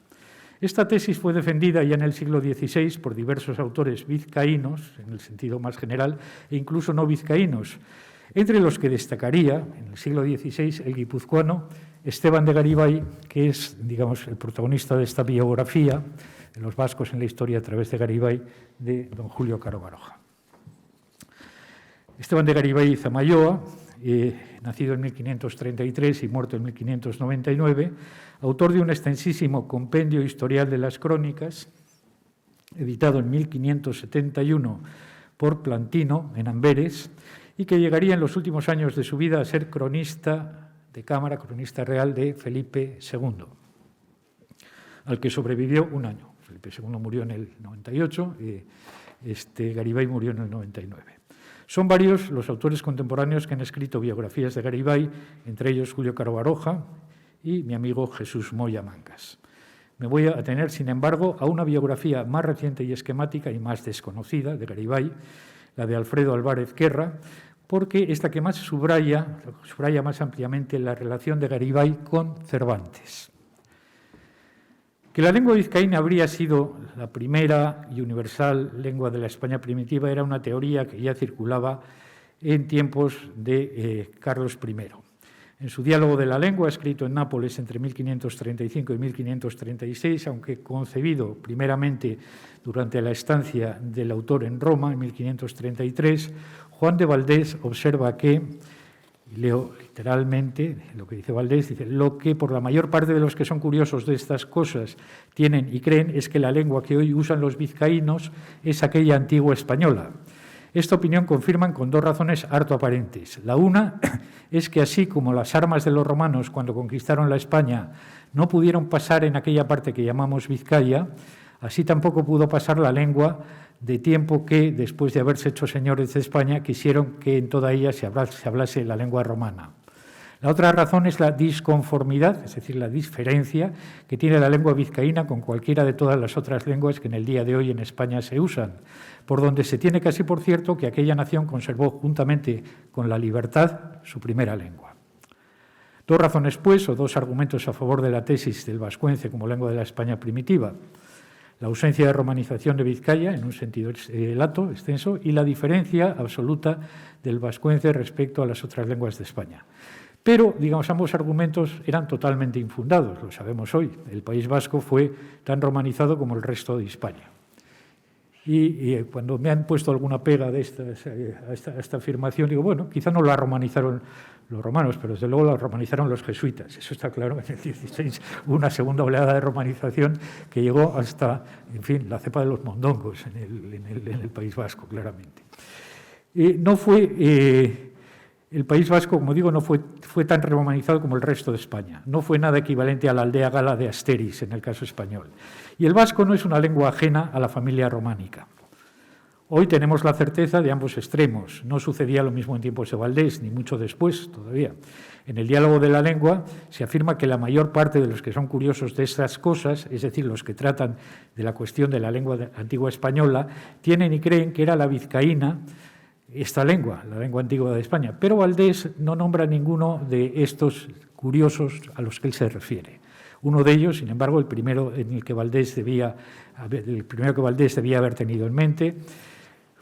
Esta tesis fue defendida ya en el siglo XVI por diversos autores vizcaínos, en el sentido más general, e incluso no vizcaínos, entre los que destacaría, en el siglo XVI, el guipuzcoano Esteban de Garibay, que es, digamos, el protagonista de esta biografía de los vascos en la historia a través de Garibay, de don Julio Caro Baroja. Esteban de Garibay y Zamayoa, nacido en 1533 y muerto en 1599, autor de un extensísimo compendio historial de las crónicas, editado en 1571 por Plantino en Amberes, y que llegaría en los últimos años de su vida a ser cronista de cámara, cronista real de Felipe II, al que sobrevivió un año. Felipe II murió en el 98, Garibay murió en el 99. Son varios los autores contemporáneos que han escrito biografías de Garibay, entre ellos Julio Caro Baroja y mi amigo Jesús Moya Mancas. Me voy a atener, sin embargo, a una biografía más reciente y esquemática y más desconocida de Garibay, la de Alfredo Álvarez Querra, porque es la que más subraya más ampliamente la relación de Garibay con Cervantes. Que la lengua vizcaína habría sido la primera y universal lengua de la España primitiva era una teoría que ya circulaba en tiempos de Carlos I. En su Diálogo de la lengua, escrito en Nápoles entre 1535 y 1536, aunque concebido primeramente durante la estancia del autor en Roma, en 1533, Juan de Valdés observa que, y leo literalmente lo que dice Valdés, dice: lo que por la mayor parte de los que son curiosos de estas cosas tienen y creen es que la lengua que hoy usan los vizcaínos es aquella antigua española. Esta opinión confirman con dos razones harto aparentes. La una es que así como las armas de los romanos cuando conquistaron la España no pudieron pasar en aquella parte que llamamos Vizcaya, así tampoco pudo pasar la lengua de tiempo que, después de haberse hecho señores de España, quisieron que en toda ella se hablase la lengua romana. La otra razón es la disconformidad, es decir, la diferencia que tiene la lengua vizcaína con cualquiera de todas las otras lenguas que en el día de hoy en España se usan, por donde se tiene casi por cierto que aquella nación conservó, juntamente con la libertad, su primera lengua. Dos razones, pues, o dos argumentos a favor de la tesis del vascuence como lengua de la España primitiva: la ausencia de romanización de Vizcaya, en un sentido lato, extenso, y la diferencia absoluta del vascuence respecto a las otras lenguas de España. Pero, digamos, ambos argumentos eran totalmente infundados, lo sabemos hoy. El País Vasco fue tan romanizado como el resto de España. Y cuando me han puesto alguna pega de esta afirmación, digo, bueno, quizá no la romanizaron los romanos, pero desde luego la romanizaron los jesuitas. Eso está claro. En el 16 hubo una segunda oleada de romanización que llegó hasta, en fin, la cepa de los mondongos en el País Vasco, claramente. No fue... El País Vasco, como digo, no fue tan romanizado como el resto de España. No fue nada equivalente a la aldea gala de Asteris, en el caso español. Y el vasco no es una lengua ajena a la familia románica. Hoy tenemos la certeza de ambos extremos. No sucedía lo mismo en tiempos de Valdés, ni mucho después todavía. En el diálogo de la lengua se afirma que la mayor parte de los que son curiosos de estas cosas, es decir, los que tratan de la cuestión de la lengua antigua española, tienen y creen que era la vizcaína esta lengua, la lengua antigua de España. Pero Valdés no nombra ninguno de estos curiosos a los que él se refiere. Uno de ellos, sin embargo, el primero que Valdés debía haber tenido en mente,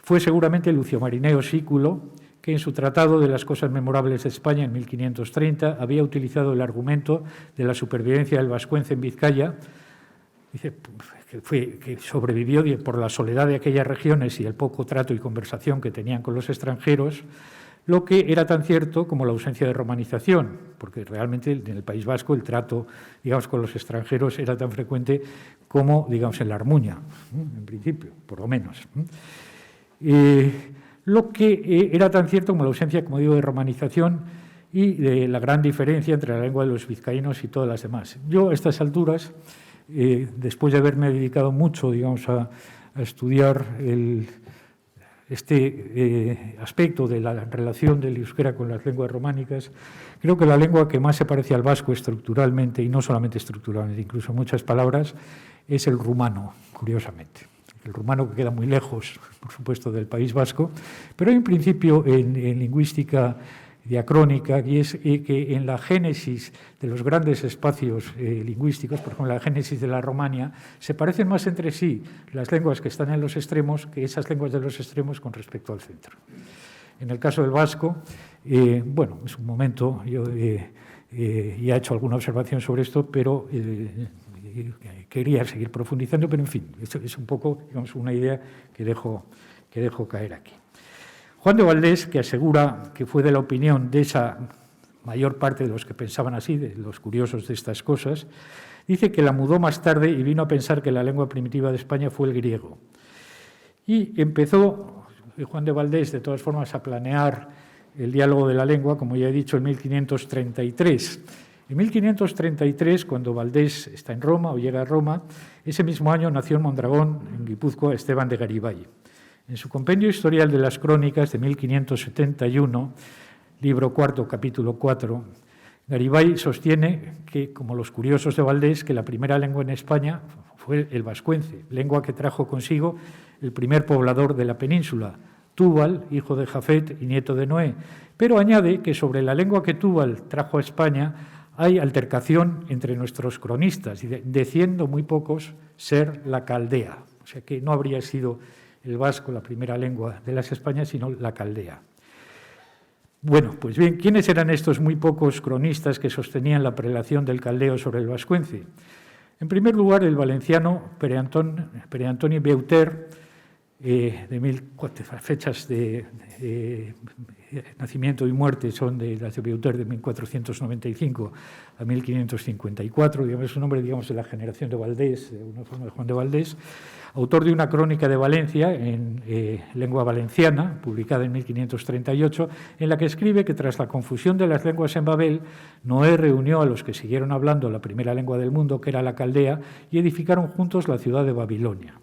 fue seguramente Lucio Marineo Sículo, que en su Tratado de las Cosas Memorables de España, en 1530, había utilizado el argumento de la supervivencia del vascuence en Vizcaya. Dice que sobrevivió por la soledad de aquellas regiones y el poco trato y conversación que tenían con los extranjeros, lo que era tan cierto como la ausencia de romanización, porque realmente en el País Vasco el trato, digamos, con los extranjeros era tan frecuente como, digamos, en la Armuña, en principio, por lo menos. Lo que era tan cierto como la ausencia, como digo, de romanización y de la gran diferencia entre la lengua de los vizcaínos y todas las demás. Yo, a estas alturas, después de haberme dedicado mucho, digamos, a estudiar este aspecto de la relación del euskera con las lenguas románicas, creo que la lengua que más se parece al vasco estructuralmente, y no solamente estructuralmente, incluso en muchas palabras, es el rumano, curiosamente. El rumano que queda muy lejos, por supuesto, del País Vasco, pero hay un principio en lingüística diacrónica, y es que en la génesis de los grandes espacios lingüísticos, por ejemplo, la génesis de la Romania, se parecen más entre sí las lenguas que están en los extremos que esas lenguas de los extremos con respecto al centro. En el caso del vasco, bueno, es un momento, yo ya he hecho alguna observación sobre esto, pero quería seguir profundizando, pero en fin, esto es un poco, digamos, una idea que dejo caer aquí. Juan de Valdés, que asegura que fue de la opinión de esa mayor parte de los que pensaban así, de los curiosos de estas cosas, dice que la mudó más tarde y vino a pensar que la lengua primitiva de España fue el griego. Y empezó Juan de Valdés, de todas formas, a planear el diálogo de la lengua, como ya he dicho, en 1533. En 1533, cuando Valdés está en Roma o llega a Roma, ese mismo año nació en Mondragón, en Guipúzcoa, Esteban de Garibay. En su compendio historial de las crónicas de 1571, libro cuarto, capítulo 4, Garibay sostiene que, como los curiosos de Valdés, que la primera lengua en España fue el vascuence, lengua que trajo consigo el primer poblador de la península, Túbal, hijo de Jafet y nieto de Noé. Pero añade que sobre la lengua que Túbal trajo a España hay altercación entre nuestros cronistas, diciendo muy pocos ser la caldea, o sea que no habría sido el vasco la primera lengua de las Españas, sino la caldea. Bueno, pues bien, ¿quiénes eran estos muy pocos cronistas que sostenían la prelación del caldeo sobre el vascuence? En primer lugar, el valenciano Pere Antoni Beuter, fechas de nacimiento y muerte son de las de Beuter de 1495 a 1554, digamos, es un hombre, digamos, de la generación de Valdés, de una forma de Juan de Valdés, autor de una crónica de Valencia en lengua valenciana, publicada en 1538, en la que escribe que tras la confusión de las lenguas en Babel, Noé reunió a los que siguieron hablando la primera lengua del mundo, que era la caldea, y edificaron juntos la ciudad de Babilonia.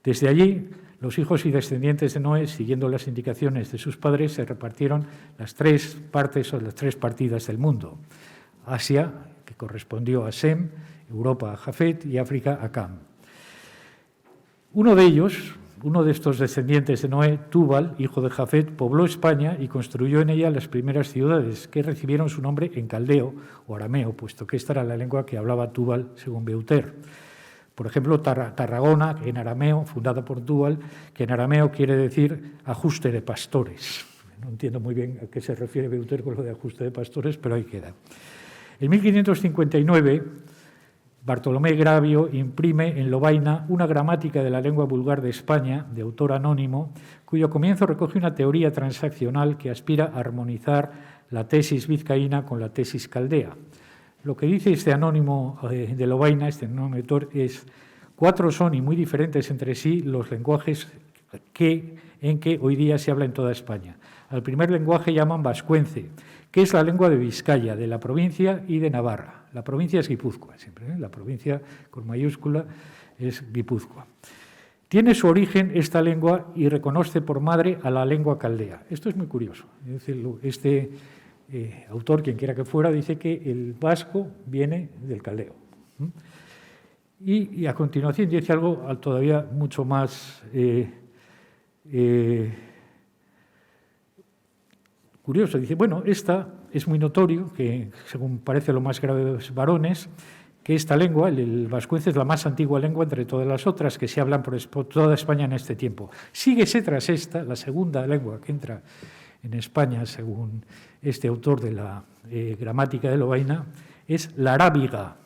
Desde allí, los hijos y descendientes de Noé, siguiendo las indicaciones de sus padres, se repartieron las tres partes o las tres partidas del mundo. Asia, que correspondió a Sem, Europa a Jafet y África a Cam. Uno de ellos, uno de estos descendientes de Noé, Tubal, hijo de Jafet, pobló España y construyó en ella las primeras ciudades que recibieron su nombre en caldeo o arameo, puesto que esta era la lengua que hablaba Tubal según Beuter. Por ejemplo, Tarragona, en arameo, fundada por Tubal, que en arameo quiere decir ajuste de pastores. No entiendo muy bien a qué se refiere Beuter con lo de ajuste de pastores, pero ahí queda. En 1559, Bartolomé Gravio imprime en Lovaina una gramática de la lengua vulgar de España, de autor anónimo, cuyo comienzo recoge una teoría transaccional que aspira a armonizar la tesis vizcaína con la tesis caldea. Lo que dice este anónimo de Lovaina, este anónimo autor, es: 4 son y muy diferentes entre sí los lenguajes en que hoy día se habla en toda España. Al primer lenguaje llaman vascuence, que es la lengua de Vizcaya, de la provincia y de Navarra. La provincia es Guipúzcoa, siempre, ¿eh? La provincia con mayúscula es Guipúzcoa. Tiene su origen esta lengua y reconoce por madre a la lengua caldea. Esto es muy curioso. Es decir, este autor, quien quiera que fuera, dice que el vasco viene del caldeo. Y a continuación dice algo todavía mucho más curioso. Dice, bueno, esta es muy notorio, que según parece lo más grave de los varones, que esta lengua, el vascuence, es la más antigua lengua entre todas las otras que se hablan por toda España en este tiempo. Síguese tras esta, la segunda lengua que entra en España, según este autor de la gramática de Lovaina, es la arábiga,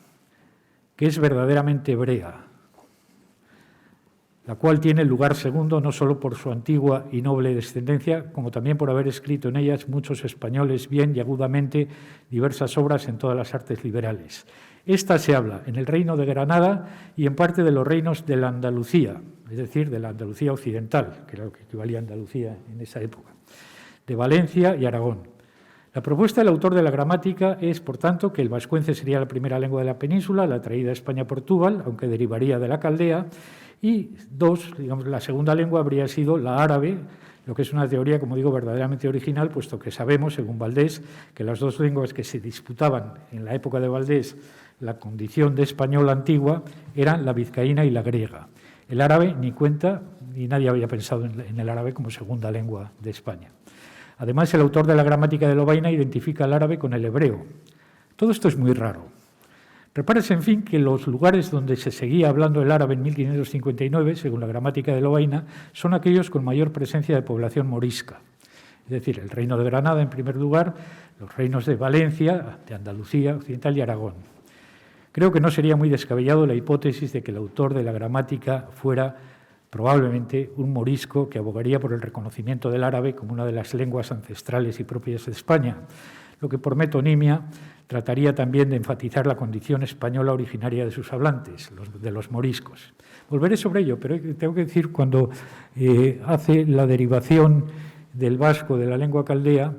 que es verdaderamente hebrea, la cual tiene el lugar segundo no solo por su antigua y noble descendencia, como también por haber escrito en ellas muchos españoles bien y agudamente diversas obras en todas las artes liberales. Esta se habla en el reino de Granada y en parte de los reinos de la Andalucía, es decir, de la Andalucía occidental, que era lo que equivalía a Andalucía en esa época, de Valencia y Aragón. La propuesta del autor de la gramática es, por tanto, que el vascuence sería la primera lengua de la península, la traída a España por Tubal, aunque derivaría de la caldea, y digamos, la segunda lengua habría sido la árabe, lo que es una teoría, como digo, verdaderamente original, puesto que sabemos, según Valdés, que las dos lenguas que se disputaban en la época de Valdés la condición de española antigua eran la vizcaína y la griega. El árabe ni cuenta, ni nadie había pensado en el árabe como segunda lengua de España. Además, el autor de la gramática de Lovaina identifica el árabe con el hebreo. Todo esto es muy raro. Repárese, en fin, que los lugares donde se seguía hablando el árabe en 1559, según la gramática de Lovaina, son aquellos con mayor presencia de población morisca. Es decir, el reino de Granada, en primer lugar, los reinos de Valencia, de Andalucía occidental y Aragón. Creo que no sería muy descabellado la hipótesis de que el autor de la gramática fuera probablemente un morisco que abogaría por el reconocimiento del árabe como una de las lenguas ancestrales y propias de España, lo que por metonimia trataría también de enfatizar la condición española originaria de sus hablantes, de los moriscos. Volveré sobre ello, pero tengo que decir, cuando hace la derivación del vasco de la lengua caldea,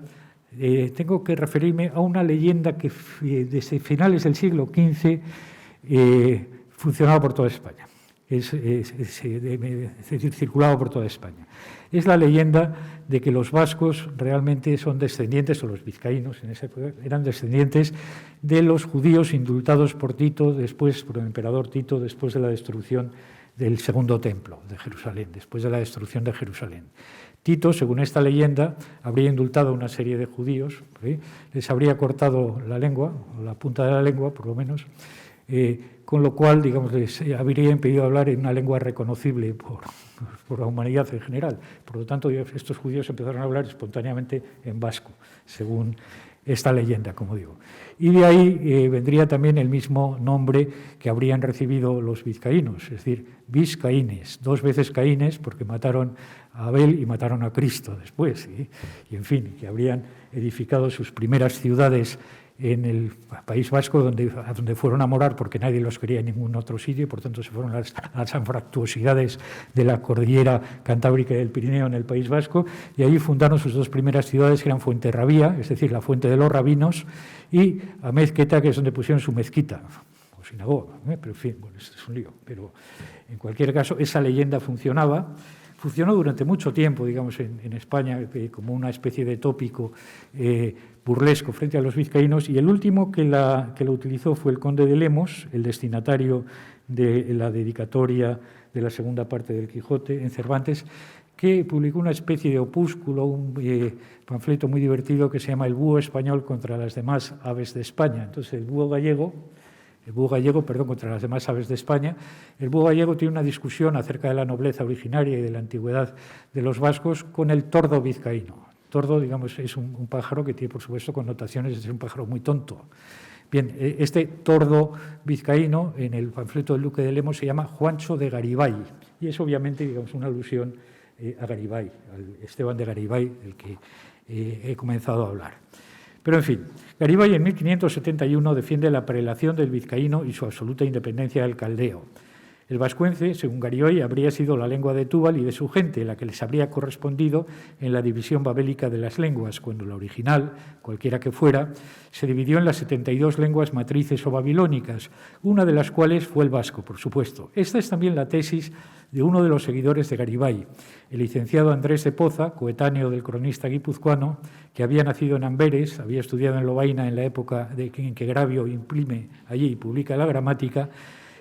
tengo que referirme a una leyenda que desde finales del siglo XV funcionaba por toda España. Es decir, circulaba por toda España. Es la leyenda de que los vascos realmente son descendientes, o los vizcaínos en esa época, eran descendientes de los judíos indultados por Tito, por el emperador Tito, después de la destrucción del Segundo Templo de Jerusalén, después de la destrucción de Jerusalén. Tito, según esta leyenda, habría indultado a una serie de judíos, les habría cortado la lengua, o la punta de la lengua, por lo menos, con lo cual, digamos, les habría impedido hablar en una lengua reconocible por la humanidad en general. Por lo tanto, estos judíos empezaron a hablar espontáneamente en vasco, según esta leyenda, como digo. Y de ahí vendría también el mismo nombre que habrían recibido los vizcaínos, es decir, vizcaínes, 2 veces caínes, porque mataron a Abel y mataron a Cristo después, y en fin, que habrían edificado sus primeras ciudades en el País Vasco, a donde fueron a morar porque nadie los quería en ningún otro sitio, y por tanto se fueron a las anfractuosidades de la cordillera cantábrica y del Pirineo en el País Vasco, y ahí fundaron sus 2 primeras ciudades, que eran Fuenterrabía, es decir, la fuente de los rabinos, y Amezqueta, que es donde pusieron su mezquita, o sinagoga, pero en fin, bueno, esto es un lío. Pero en cualquier caso, esa leyenda funcionó durante mucho tiempo, digamos, en España, como una especie de tópico burlesco frente a los vizcaínos, y el último que lo utilizó fue el conde de Lemos, el destinatario de la dedicatoria de la segunda parte del Quijote en Cervantes, que publicó una especie de opúsculo, un panfleto muy divertido que se llama El búho español contra las demás aves de España. Entonces, el búho gallego, contra las demás aves de España. El búho gallego tiene una discusión acerca de la nobleza originaria y de la antigüedad de los vascos con el tordo vizcaíno. Tordo, digamos, es un pájaro que tiene, por supuesto, connotaciones de ser un pájaro muy tonto. Bien, este tordo vizcaíno, en el panfleto del duque de Lemos, se llama Juancho de Garibay, y es obviamente, digamos, una alusión a Garibay, al Esteban de Garibay, del que he comenzado a hablar. Pero, en fin, Garibay en 1571 defiende la prelación del vizcaíno y su absoluta independencia del caldeo. El vascuence, según Garibay, habría sido la lengua de Túbal y de su gente, la que les habría correspondido en la división babélica de las lenguas, cuando la original, cualquiera que fuera, se dividió en las 72 lenguas matrices o babilónicas, una de las cuales fue el vasco, por supuesto. Esta es también la tesis de uno de los seguidores de Garibay, el licenciado Andrés de Poza, coetáneo del cronista guipuzcoano, que había nacido en Amberes, había estudiado en Lovaina en la época en que Gravio imprime allí y publica la gramática,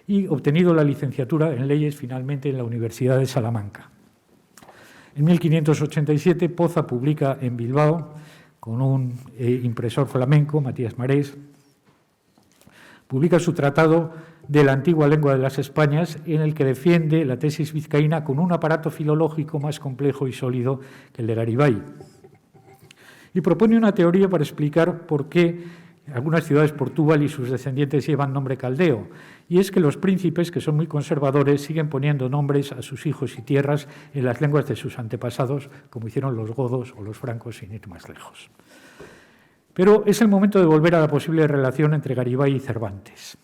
y obtenido la licenciatura en leyes finalmente en la Universidad de Salamanca. En 1587 Poza publica en Bilbao, con un impresor flamenco, Matías Marés, publica su tratado de la antigua lengua de las Españas, en el que defiende la tesis vizcaína con un aparato filológico más complejo y sólido que el de Garibay. Y propone una teoría para explicar por qué algunas ciudades por Túbal y sus descendientes llevan nombre caldeo, y es que los príncipes, que son muy conservadores, siguen poniendo nombres a sus hijos y tierras en las lenguas de sus antepasados, como hicieron los godos o los francos, sin ir más lejos. Pero es el momento de volver a la posible relación entre Garibay y Cervantes.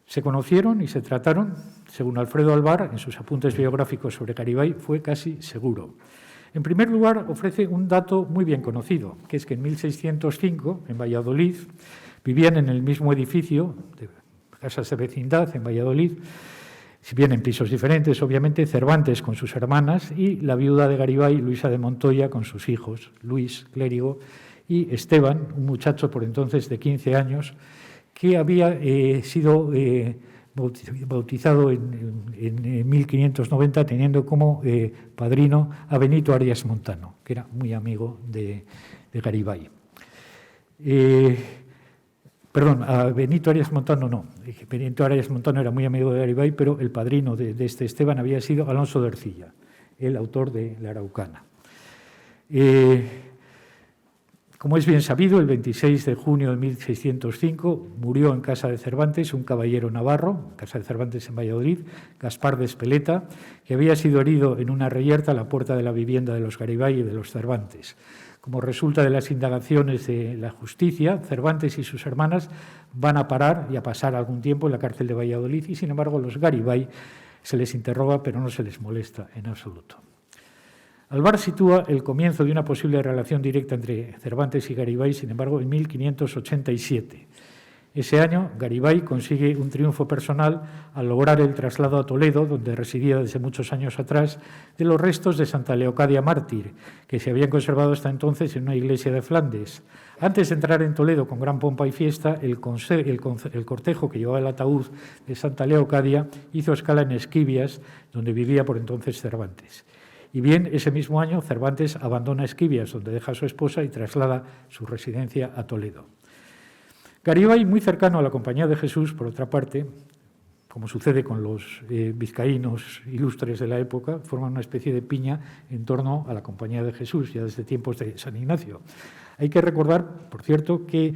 Se conocieron y se trataron, según Alfredo Alvar, en sus apuntes biográficos sobre Garibay, fue casi seguro. En primer lugar, ofrece un dato muy bien conocido, que es que en 1605, en Valladolid, vivían en el mismo edificio, de casas de vecindad en Valladolid, si bien en pisos diferentes, obviamente, Cervantes con sus hermanas y la viuda de Garibay, Luisa de Montoya, con sus hijos, Luis, clérigo, y Esteban, un muchacho por entonces de 15 años, que había sido bautizado en 1590, teniendo como padrino a Benito Arias Montano, que era muy amigo de Garibay. Perdón, a Benito Arias Montano no. Benito Arias Montano era muy amigo de Garibay, pero el padrino de este Esteban había sido Alonso de Ercilla, el autor de La Araucana. Como es bien sabido, el 26 de junio de 1605 murió en casa de Cervantes un caballero navarro, casa de Cervantes en Valladolid, Gaspar de Espeleta, que había sido herido en una reyerta a la puerta de la vivienda de los Garibay y de los Cervantes. Como resulta de las indagaciones de la justicia, Cervantes y sus hermanas van a parar y a pasar algún tiempo en la cárcel de Valladolid, y sin embargo los Garibay se les interroga, pero no se les molesta en absoluto. Alvar sitúa el comienzo de una posible relación directa entre Cervantes y Garibay, sin embargo, en 1587. Ese año, Garibay consigue un triunfo personal al lograr el traslado a Toledo, donde residía desde muchos años atrás, de los restos de Santa Leocadia mártir, que se habían conservado hasta entonces en una iglesia de Flandes. Antes de entrar en Toledo con gran pompa y fiesta, el cortejo que llevaba el ataúd de Santa Leocadia hizo escala en Esquivias, donde vivía por entonces Cervantes. Y bien, ese mismo año Cervantes abandona Esquivias, donde deja a su esposa, y traslada su residencia a Toledo. Garibay, muy cercano a la Compañía de Jesús, por otra parte, como sucede con los vizcaínos ilustres de la época, forman una especie de piña en torno a la Compañía de Jesús, ya desde tiempos de San Ignacio. Hay que recordar, por cierto, que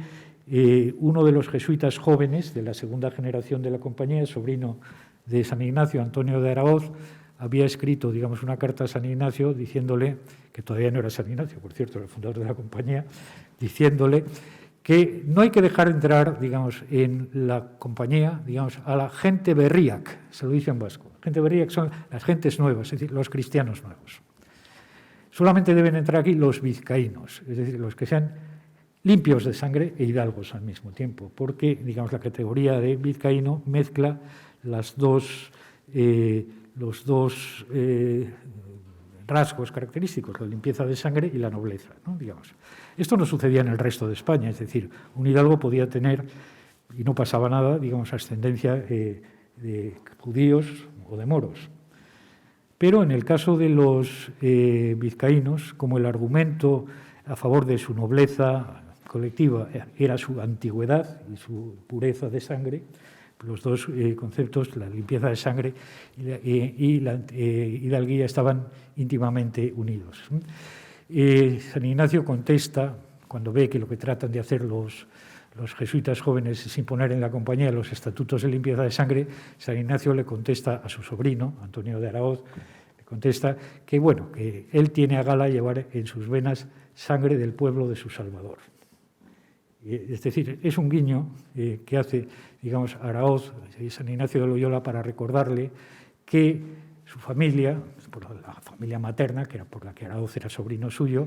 uno de los jesuitas jóvenes de la segunda generación de la compañía, sobrino de San Ignacio, Antonio de Araoz, había escrito, digamos, una carta a San Ignacio diciéndole, que todavía no era San Ignacio, por cierto, era el fundador de la compañía, diciéndole que no hay que dejar entrar, digamos, en la compañía, digamos, a la gente berriac, se lo dice en vasco. Gente berriac son las gentes nuevas, es decir, los cristianos nuevos. Solamente deben entrar aquí los vizcaínos, es decir, los que sean limpios de sangre e hidalgos al mismo tiempo, porque, digamos, la categoría de vizcaíno mezcla los dos rasgos característicos, la limpieza de sangre y la nobleza, ¿no? Digamos. Esto no sucedía en el resto de España, es decir, un hidalgo podía tener, y no pasaba nada, digamos, ascendencia de judíos o de moros. Pero en el caso de los vizcaínos, como el argumento a favor de su nobleza colectiva era su antigüedad y su pureza de sangre, los dos conceptos, la limpieza de sangre y la hidalguía, estaban íntimamente unidos. San Ignacio contesta, cuando ve que lo que tratan de hacer los jesuitas jóvenes es imponer en la compañía los estatutos de limpieza de sangre, San Ignacio le contesta a su sobrino, Antonio de Araoz, le contesta que, bueno, que él tiene a gala llevar en sus venas sangre del pueblo de su Salvador. Es decir, es un guiño que hace, digamos, Araoz, San Ignacio de Loyola, para recordarle que su familia, por la familia materna, que era por la que Araoz era sobrino suyo,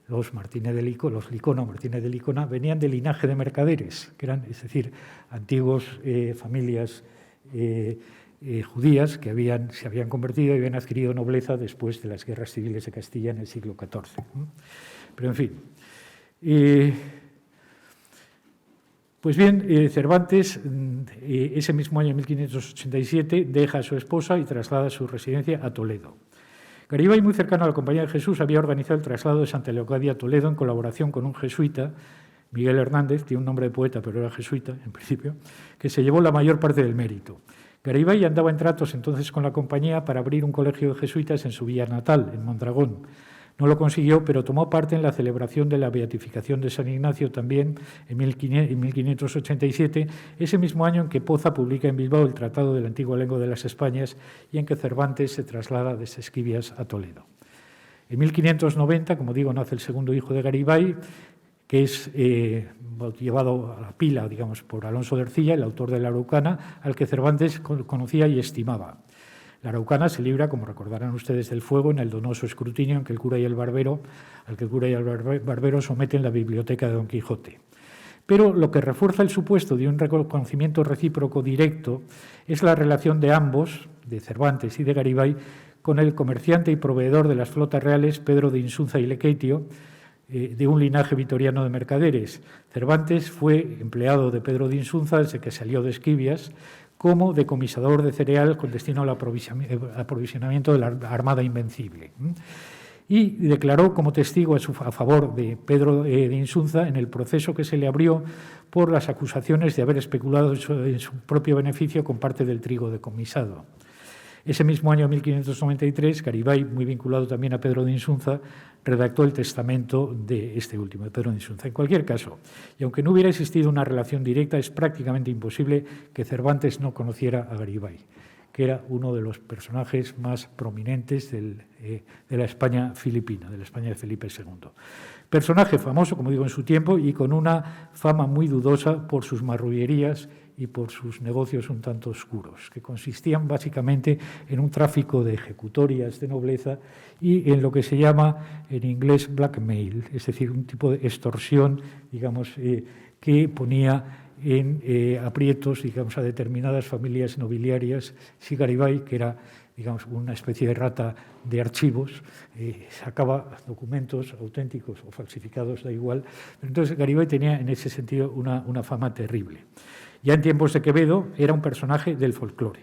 los Martínez de Licona, los Licona o Martínez de Licona, venían del linaje de mercaderes, que eran, es decir, antiguos familias judías que se habían convertido y habían adquirido nobleza después de las guerras civiles de Castilla en el siglo XIV. Pero, en fin. Pues bien, Cervantes, ese mismo año, 1587, deja a su esposa y traslada su residencia a Toledo. Garibay, muy cercano a la Compañía de Jesús, había organizado el traslado de Santa Leocadia a Toledo en colaboración con un jesuita, Miguel Hernández, tiene un nombre de poeta, pero era jesuita en principio, que se llevó la mayor parte del mérito. Garibay andaba en tratos entonces con la Compañía para abrir un colegio de jesuitas en su villa natal, en Mondragón. No lo consiguió, pero tomó parte en la celebración de la beatificación de San Ignacio también en 1587, ese mismo año en que Poza publica en Bilbao el Tratado de la Antigua Lengua de las Españas y en que Cervantes se traslada desde Esquivias a Toledo. En 1590, como digo, nace el segundo hijo de Garibay, que es llevado a la pila, digamos, por Alonso de Ercilla, el autor de la Araucana, al que Cervantes conocía y estimaba. La Araucana se libra, como recordarán ustedes, del fuego en el donoso escrutinio al que el cura y el barbero someten la biblioteca de Don Quijote. Pero lo que refuerza el supuesto de un reconocimiento recíproco directo es la relación de ambos, de Cervantes y de Garibay, con el comerciante y proveedor de las flotas reales Pedro de Insunza y Lequeitio, de un linaje vitoriano de mercaderes. Cervantes fue empleado de Pedro de Insunza desde que salió de Esquivias, como decomisador de cereal con destino al aprovisionamiento de la Armada Invencible. Y declaró como testigo a favor de Pedro de Insunza en el proceso que se le abrió por las acusaciones de haber especulado en su propio beneficio con parte del trigo decomisado. Ese mismo año, 1593, Garibay, muy vinculado también a Pedro de Insunza, redactó el testamento de este último, de Pedro de Insunza. En cualquier caso, y aunque no hubiera existido una relación directa, es prácticamente imposible que Cervantes no conociera a Garibay, que era uno de los personajes más prominentes de la España filipina, de la España de Felipe II. Personaje famoso, como digo, en su tiempo y con una fama muy dudosa por sus marrullerías y por sus negocios un tanto oscuros, que consistían básicamente en un tráfico de ejecutorias de nobleza y en lo que se llama en inglés blackmail, es decir, un tipo de extorsión, digamos, que ponía en aprietos, digamos, a determinadas familias nobiliarias. Si Garibay, que era, digamos, una especie de rata de archivos, sacaba documentos auténticos o falsificados, da igual. Entonces Garibay tenía en ese sentido una fama terrible. Ya en tiempos de Quevedo era un personaje del folclore.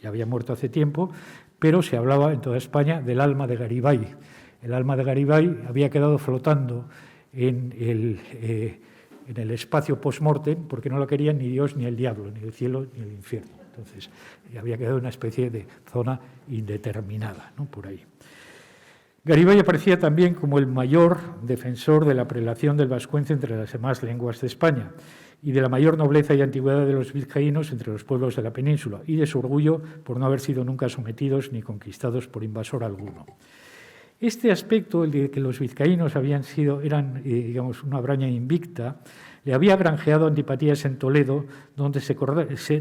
Ya había muerto hace tiempo, pero se hablaba en toda España del alma de Garibay. El alma de Garibay había quedado flotando en el espacio post-mortem porque no lo querían ni Dios ni el diablo, ni el cielo ni el infierno. Entonces había quedado una especie de zona indeterminada, ¿no? Por ahí. Garibay aparecía también como el mayor defensor de la prelación del vascuence entre las demás lenguas de España y de la mayor nobleza y antigüedad de los vizcaínos entre los pueblos de la península y de su orgullo por no haber sido nunca sometidos ni conquistados por invasor alguno. Este aspecto, el de que los vizcaínos eran digamos, una Braña invicta, le había granjeado antipatías en Toledo, donde se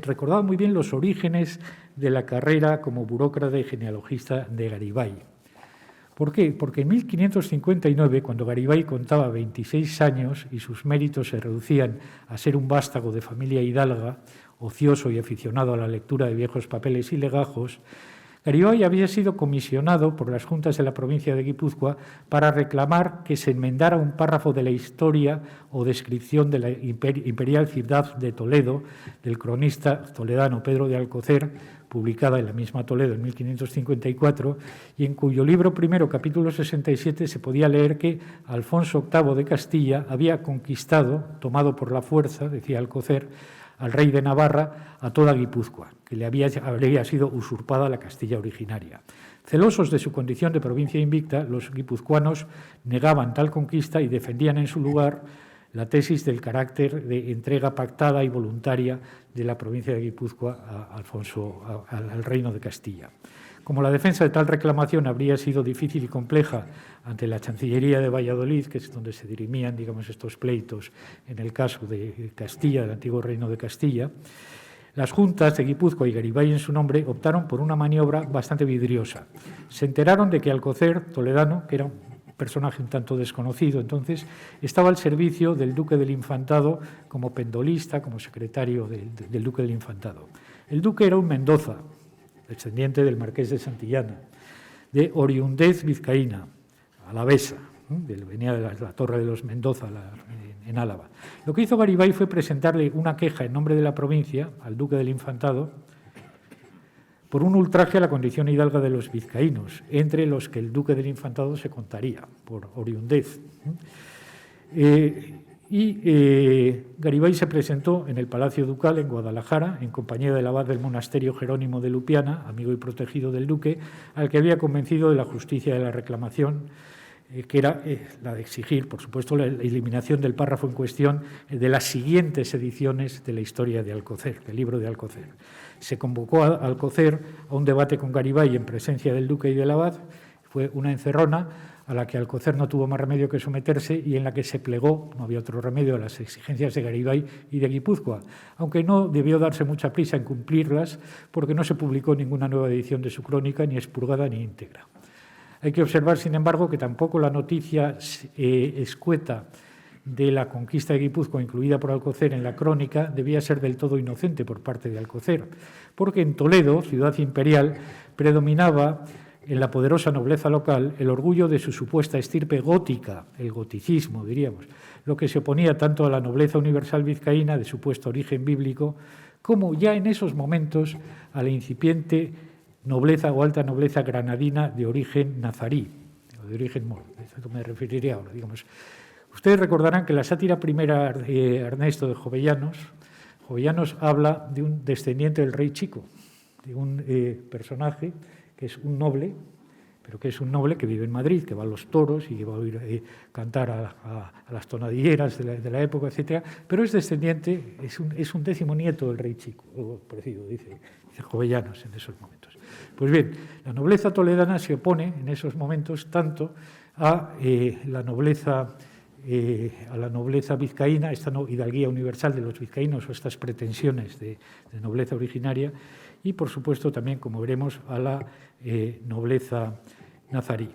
recordaban muy bien los orígenes de la carrera como burócrata y genealogista de Garibay. ¿Por qué? Porque en 1559, cuando Garibay contaba 26 años y sus méritos se reducían a ser un vástago de familia hidalga, ocioso y aficionado a la lectura de viejos papeles y legajos, Garibay había sido comisionado por las juntas de la provincia de Guipúzcoa para reclamar que se enmendara un párrafo de la historia o descripción de la imperial ciudad de Toledo del cronista toledano Pedro de Alcocer, publicada en la misma Toledo en 1554, y en cuyo libro primero, capítulo 67, se podía leer que Alfonso VIII de Castilla había conquistado, tomado por la fuerza, decía Alcocer, al rey de Navarra a toda Guipúzcoa, que le había sido usurpada la Castilla originaria. Celosos de su condición de provincia invicta, los guipuzcoanos negaban tal conquista y defendían en su lugar la tesis del carácter de entrega pactada y voluntaria de la provincia de Guipúzcoa al reino de Castilla. Como la defensa de tal reclamación habría sido difícil y compleja ante la Chancillería de Valladolid, que es donde se dirimían, digamos, estos pleitos en el caso de Castilla, del antiguo reino de Castilla, las juntas de Guipúzcoa y Garibay en su nombre optaron por una maniobra bastante vidriosa. Se enteraron de que Alcocer, toledano, que era un personaje un tanto desconocido entonces, estaba al servicio del duque del Infantado como pendolista, como secretario del duque del Infantado. El duque era un Mendoza, descendiente del marqués de Santillana, de oriundez vizcaína, alavesa, venía de la Torre de los Mendoza en Álava. Lo que hizo Garibay fue presentarle una queja en nombre de la provincia al duque del Infantado por un ultraje a la condición hidalga de los vizcaínos, entre los que el duque del Infantado se contaría, por oriundez. Garibay se presentó en el Palacio Ducal en Guadalajara en compañía del abad del monasterio Jerónimo de Lupiana, amigo y protegido del duque, al que había convencido de la justicia de la reclamación, que era la de exigir, por supuesto, la eliminación del párrafo en cuestión de las siguientes ediciones de la historia de Alcocer, del libro de Alcocer. Se convocó a Alcocer a un debate con Garibay en presencia del duque y del abad. Fue una encerrona a la que Alcocer no tuvo más remedio que someterse y en la que se plegó, no había otro remedio, a las exigencias de Garibay y de Guipúzcoa, aunque no debió darse mucha prisa en cumplirlas porque no se publicó ninguna nueva edición de su crónica, ni expurgada ni íntegra. Hay que observar, sin embargo, que tampoco la noticia escueta de la conquista de Guipúzcoa, incluida por Alcocer en la crónica, debía ser del todo inocente por parte de Alcocer, porque en Toledo, ciudad imperial, predominaba en la poderosa nobleza local el orgullo de su supuesta estirpe gótica, el goticismo, diríamos, lo que se oponía tanto a la nobleza universal vizcaína de supuesto origen bíblico, como ya en esos momentos a la incipiente nobleza o alta nobleza granadina de origen nazarí, o de origen moro. A esto me referiré ahora, digamos. Ustedes recordarán que la sátira primera de Ernesto de Jovellanos habla de un descendiente del rey Chico, de un personaje que es un noble, pero que es un noble que vive en Madrid, que va a los toros y que va a oír cantar a las tonadilleras de la época, etcétera, pero es descendiente, es un décimo nieto del rey Chico, o parecido, dice Jovellanos en esos momentos. Pues bien, la nobleza toledana se opone en esos momentos tanto a la nobleza vizcaína, esta hidalguía universal de los vizcaínos o estas pretensiones de nobleza originaria, y por supuesto también, como veremos, a la nobleza nazarí.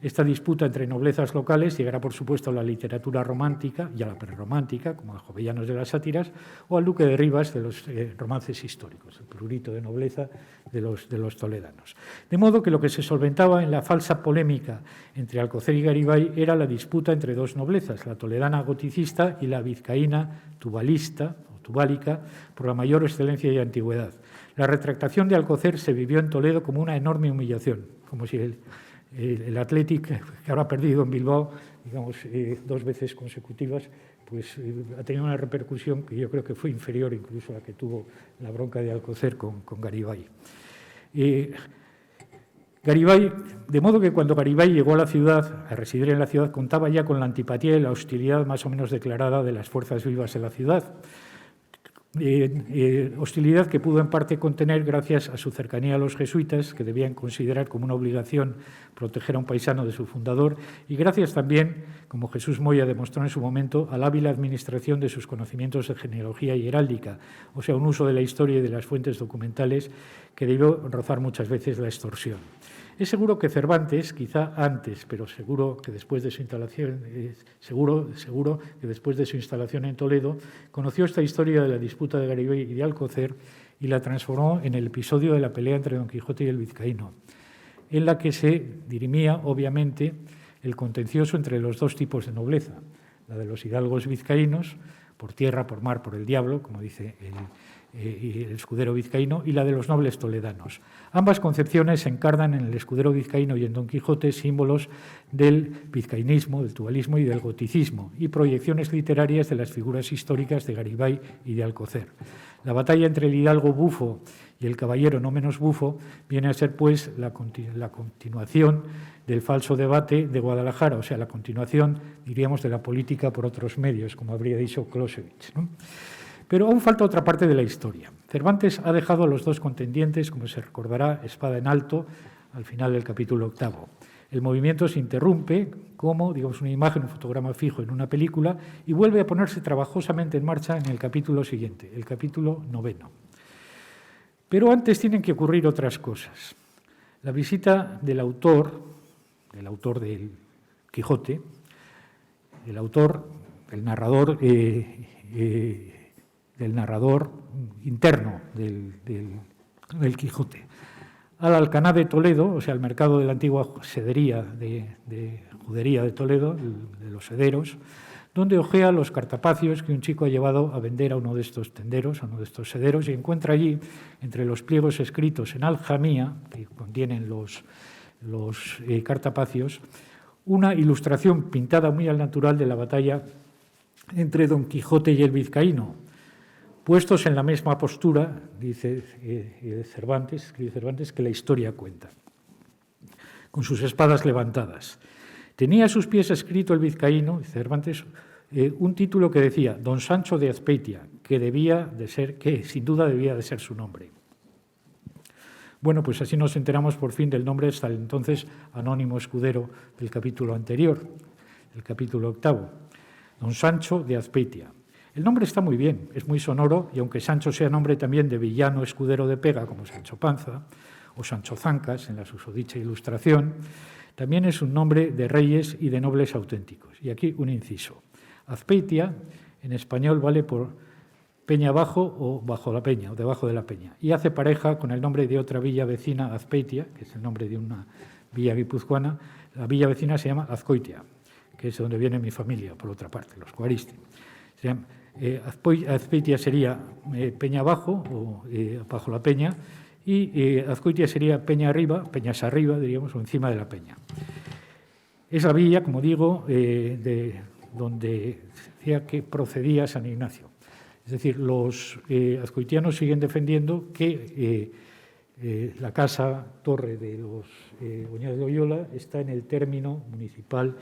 Esta disputa entre noblezas locales llegará, por supuesto, a la literatura romántica y a la prerromántica, como a Jovellanos de las sátiras, o al Duque de Rivas de los romances históricos, el prurito de nobleza de los toledanos. De modo que lo que se solventaba en la falsa polémica entre Alcocer y Garibay era la disputa entre dos noblezas, la toledana goticista y la vizcaína tubalista o tubálica, por la mayor excelencia y antigüedad. La retractación de Alcocer se vivió en Toledo como una enorme humillación, como si el Athletic, que ahora ha perdido en Bilbao, digamos, 2 veces consecutivas, pues ha tenido una repercusión que yo creo que fue inferior incluso a la que tuvo la bronca de Alcocer con Garibay. Garibay, de modo que cuando Garibay llegó a la ciudad, a residir en la ciudad, contaba ya con la antipatía y la hostilidad más o menos declarada de las fuerzas vivas de la ciudad. Hostilidad que pudo en parte contener gracias a su cercanía a los jesuitas, que debían considerar como una obligación proteger a un paisano de su fundador, y gracias también, como Jesús Moya demostró en su momento, a la hábil administración de sus conocimientos de genealogía y heráldica, o sea, un uso de la historia y de las fuentes documentales que debió rozar muchas veces la extorsión. Es seguro que Cervantes, quizá antes, pero seguro que después de su instalación, seguro que después de su instalación en Toledo, conoció esta historia de la disputa de Garibay y de Alcocer y la transformó en el episodio de la pelea entre Don Quijote y el vizcaíno, en la que se dirimía, obviamente, el contencioso entre los dos tipos de nobleza, la de los hidalgos vizcaínos, por tierra, por mar, por el diablo, como dice el escudero vizcaíno, y la de los nobles toledanos. Ambas concepciones se encarnan en el escudero vizcaíno y en Don Quijote símbolos del vizcaínismo, del tubalismo y del goticismo, y proyecciones literarias de las figuras históricas de Garibay y de Alcocer. La batalla entre el hidalgo bufo y el caballero no menos bufo viene a ser, pues, la continuación del falso debate de Guadalajara, o sea, la continuación, diríamos, de la política por otros medios, como habría dicho Clausewitz, ¿no? Pero aún falta otra parte de la historia. Cervantes ha dejado a los dos contendientes, como se recordará, espada en alto, al final del capítulo 8. El movimiento se interrumpe como, digamos, una imagen, un fotograma fijo en una película, y vuelve a ponerse trabajosamente en marcha en el capítulo siguiente, el capítulo 9. Pero antes tienen que ocurrir otras cosas. La visita del autor del Quijote, el narrador interno del Quijote, al Alcaná de Toledo, o sea, al mercado de la antigua sedería de Judería de Toledo, de los sederos, donde ojea los cartapacios que un chico ha llevado a vender a uno de estos tenderos, a uno de estos sederos, y encuentra allí, entre los pliegos escritos en aljamía, que contienen los cartapacios, una ilustración pintada muy al natural de la batalla entre Don Quijote y el vizcaíno, puestos en la misma postura, dice escribe Cervantes, que la historia cuenta, con sus espadas levantadas. Tenía a sus pies escrito el vizcaíno, dice Cervantes, un título que decía Don Sancho de Azpeitia, que sin duda debía de ser su nombre. Bueno, pues así nos enteramos por fin del nombre hasta el entonces anónimo escudero del capítulo anterior, el capítulo 8, Don Sancho de Azpeitia. El nombre está muy bien, es muy sonoro, y aunque Sancho sea nombre también de villano escudero de pega, como Sancho Panza o Sancho Zancas en la susodicha ilustración, también es un nombre de reyes y de nobles auténticos. Y aquí un inciso. Azpeitia, en español, vale por peña abajo o bajo la peña, o debajo de la peña, y hace pareja con el nombre de otra villa vecina, Azpeitia, que es el nombre de una villa guipuzcoana. La villa vecina se llama Azcoitia, que es de donde viene mi familia, por otra parte, los Juaristi. Azpeitia sería peña abajo o bajo la peña, y Azcoitia sería peña arriba, peñas arriba, diríamos, o encima de la peña. Es la villa, como digo, de donde decía que procedía San Ignacio. Es decir, los azcoitianos siguen defendiendo que la casa torre de los Oña de Loyola está en el término municipal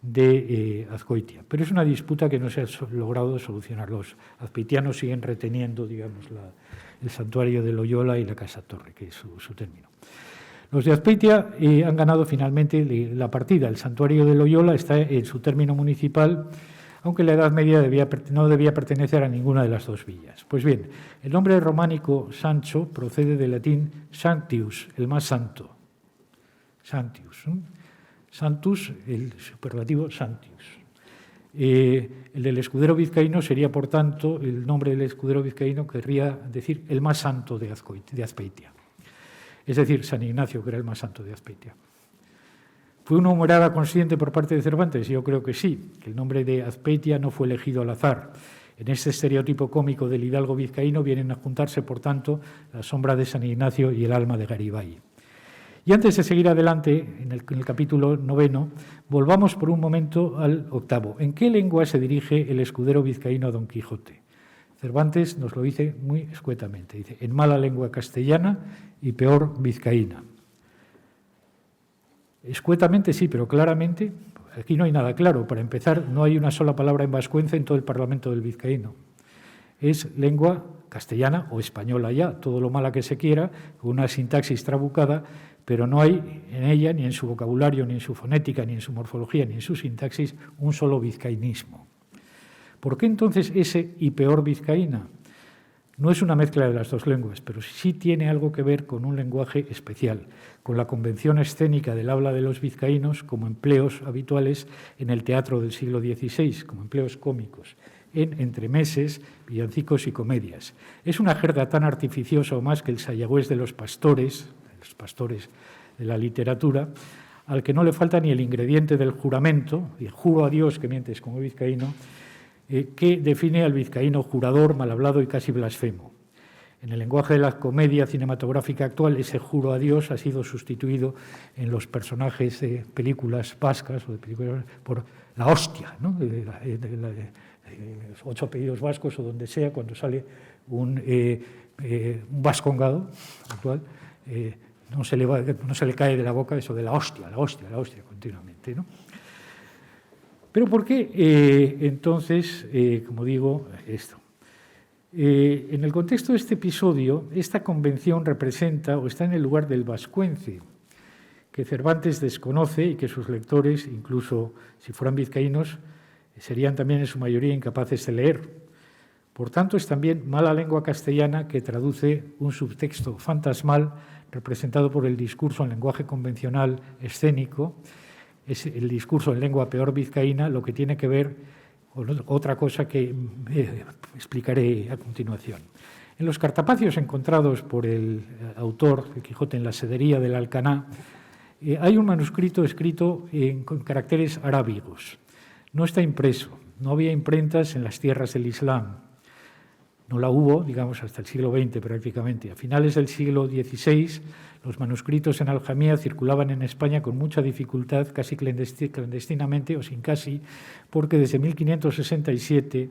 de Azcoitia. Pero es una disputa que no se ha logrado solucionar. Los azpeitianos siguen reteniendo, digamos, el santuario de Loyola y la casa torre, que es su término. Los de Azpeitia han ganado finalmente la partida. El santuario de Loyola está en su término municipal, aunque en la Edad Media no debía pertenecer a ninguna de las dos villas. Pues bien, el nombre románico Sancho procede del latín sanctius, el más santo. Sanctius. Santus, el superlativo Santius. El del escudero vizcaíno sería, por tanto, el nombre del escudero vizcaíno querría decir el más santo de Azpeitia. Es decir, San Ignacio, que era el más santo de Azpeitia. ¿Fue una humorada consciente por parte de Cervantes? Yo creo que sí, que el nombre de Azpeitia no fue elegido al azar. En este estereotipo cómico del hidalgo vizcaíno vienen a juntarse, por tanto, la sombra de San Ignacio y el alma de Garibay. Y antes de seguir adelante, en el capítulo 9, volvamos por un momento al 8. ¿En qué lengua se dirige el escudero vizcaíno a Don Quijote? Cervantes nos lo dice muy escuetamente. Dice, en mala lengua castellana y peor vizcaína. Escuetamente sí, pero claramente aquí no hay nada claro. Para empezar, no hay una sola palabra en vascuence en todo el Parlamento del Vizcaíno. Es lengua castellana o española ya, todo lo mala que se quiera, con una sintaxis trabucada, pero no hay en ella, ni en su vocabulario, ni en su fonética, ni en su morfología, ni en su sintaxis, un solo vizcaínismo. ¿Por qué entonces ese y peor vizcaína? No es una mezcla de las dos lenguas, pero sí tiene algo que ver con un lenguaje especial, con la convención escénica del habla de los vizcaínos como empleos habituales en el teatro del siglo XVI, como empleos cómicos, en entremeses, villancicos y comedias. Es una jerga tan artificiosa o más que el sayagüés de los pastores de la literatura, al que no le falta ni el ingrediente del juramento, y juro a Dios que mientes como vizcaíno, que define al vizcaíno jurador, mal hablado y casi blasfemo. En el lenguaje de la comedia cinematográfica actual, ese juro a Dios ha sido sustituido en los personajes de películas vascas o de películas por la hostia, ¿no? de los 8 apellidos vascos o donde sea, cuando sale un vascongado actual, no se le cae de la boca eso de la hostia continuamente, ¿no? Pero ¿por qué entonces, como digo, esto? En el contexto de este episodio, esta convención representa o está en el lugar del vascuence, que Cervantes desconoce y que sus lectores, incluso si fueran vizcaínos, serían también en su mayoría incapaces de leer. Por tanto, es también mala lengua castellana que traduce un subtexto fantasmal representado por el discurso en lenguaje convencional escénico, es el discurso en lengua peor vizcaína, lo que tiene que ver con otra cosa que explicaré a continuación. En los cartapacios encontrados por el autor de Quijote en la sedería del Alcaná, hay un manuscrito escrito con caracteres arábigos. No está impreso, no había imprentas en las tierras del Islam. No la hubo, digamos, hasta el siglo XX prácticamente. A finales del siglo XVI, los manuscritos en aljamía circulaban en España con mucha dificultad, casi clandestinamente o sin casi, porque desde 1567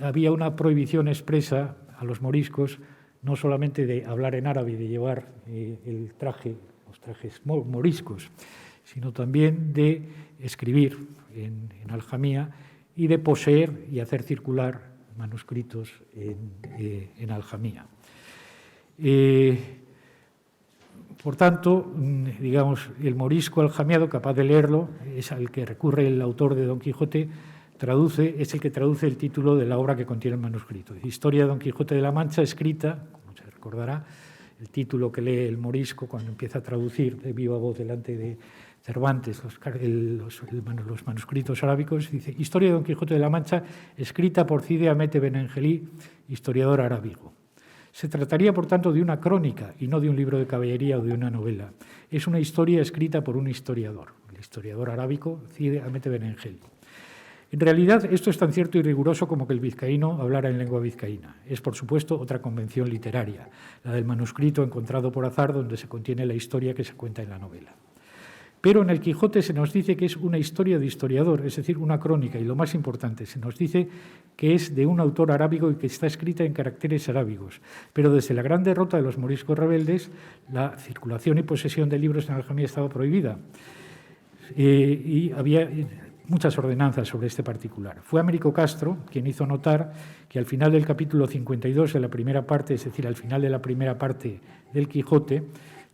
había una prohibición expresa a los moriscos, no solamente de hablar en árabe y de llevar los trajes moriscos, sino también de escribir en aljamía y de poseer y hacer circular manuscritos en aljamía. Por tanto, digamos, el morisco aljamiado, capaz de leerlo, es al que recurre el autor de Don Quijote, es el que traduce el título de la obra que contiene el manuscrito. Historia de Don Quijote de la Mancha, escrita, como se recordará, el título que lee el morisco cuando empieza a traducir de viva voz delante de Cervantes los manuscritos arábicos, dice: Historia de Don Quijote de la Mancha, escrita por Cide Hamete Benengelí, historiador arábigo. Se trataría, por tanto, de una crónica y no de un libro de caballería o de una novela. Es una historia escrita por un historiador, el historiador arábico Cide Hamete Benengelí. En realidad, esto es tan cierto y riguroso como que el vizcaíno hablara en lengua vizcaína. Es, por supuesto, otra convención literaria, la del manuscrito encontrado por azar, donde se contiene la historia que se cuenta en la novela. Pero en el Quijote se nos dice que es una historia de historiador, es decir, una crónica, y lo más importante, se nos dice que es de un autor arábigo y que está escrita en caracteres arábigos. Pero desde la gran derrota de los moriscos rebeldes, la circulación y posesión de libros en aljamía estaba prohibida. Y había muchas ordenanzas sobre este particular. Fue Américo Castro quien hizo notar que al final del capítulo 52 de la primera parte, es decir, al final de la primera parte del Quijote,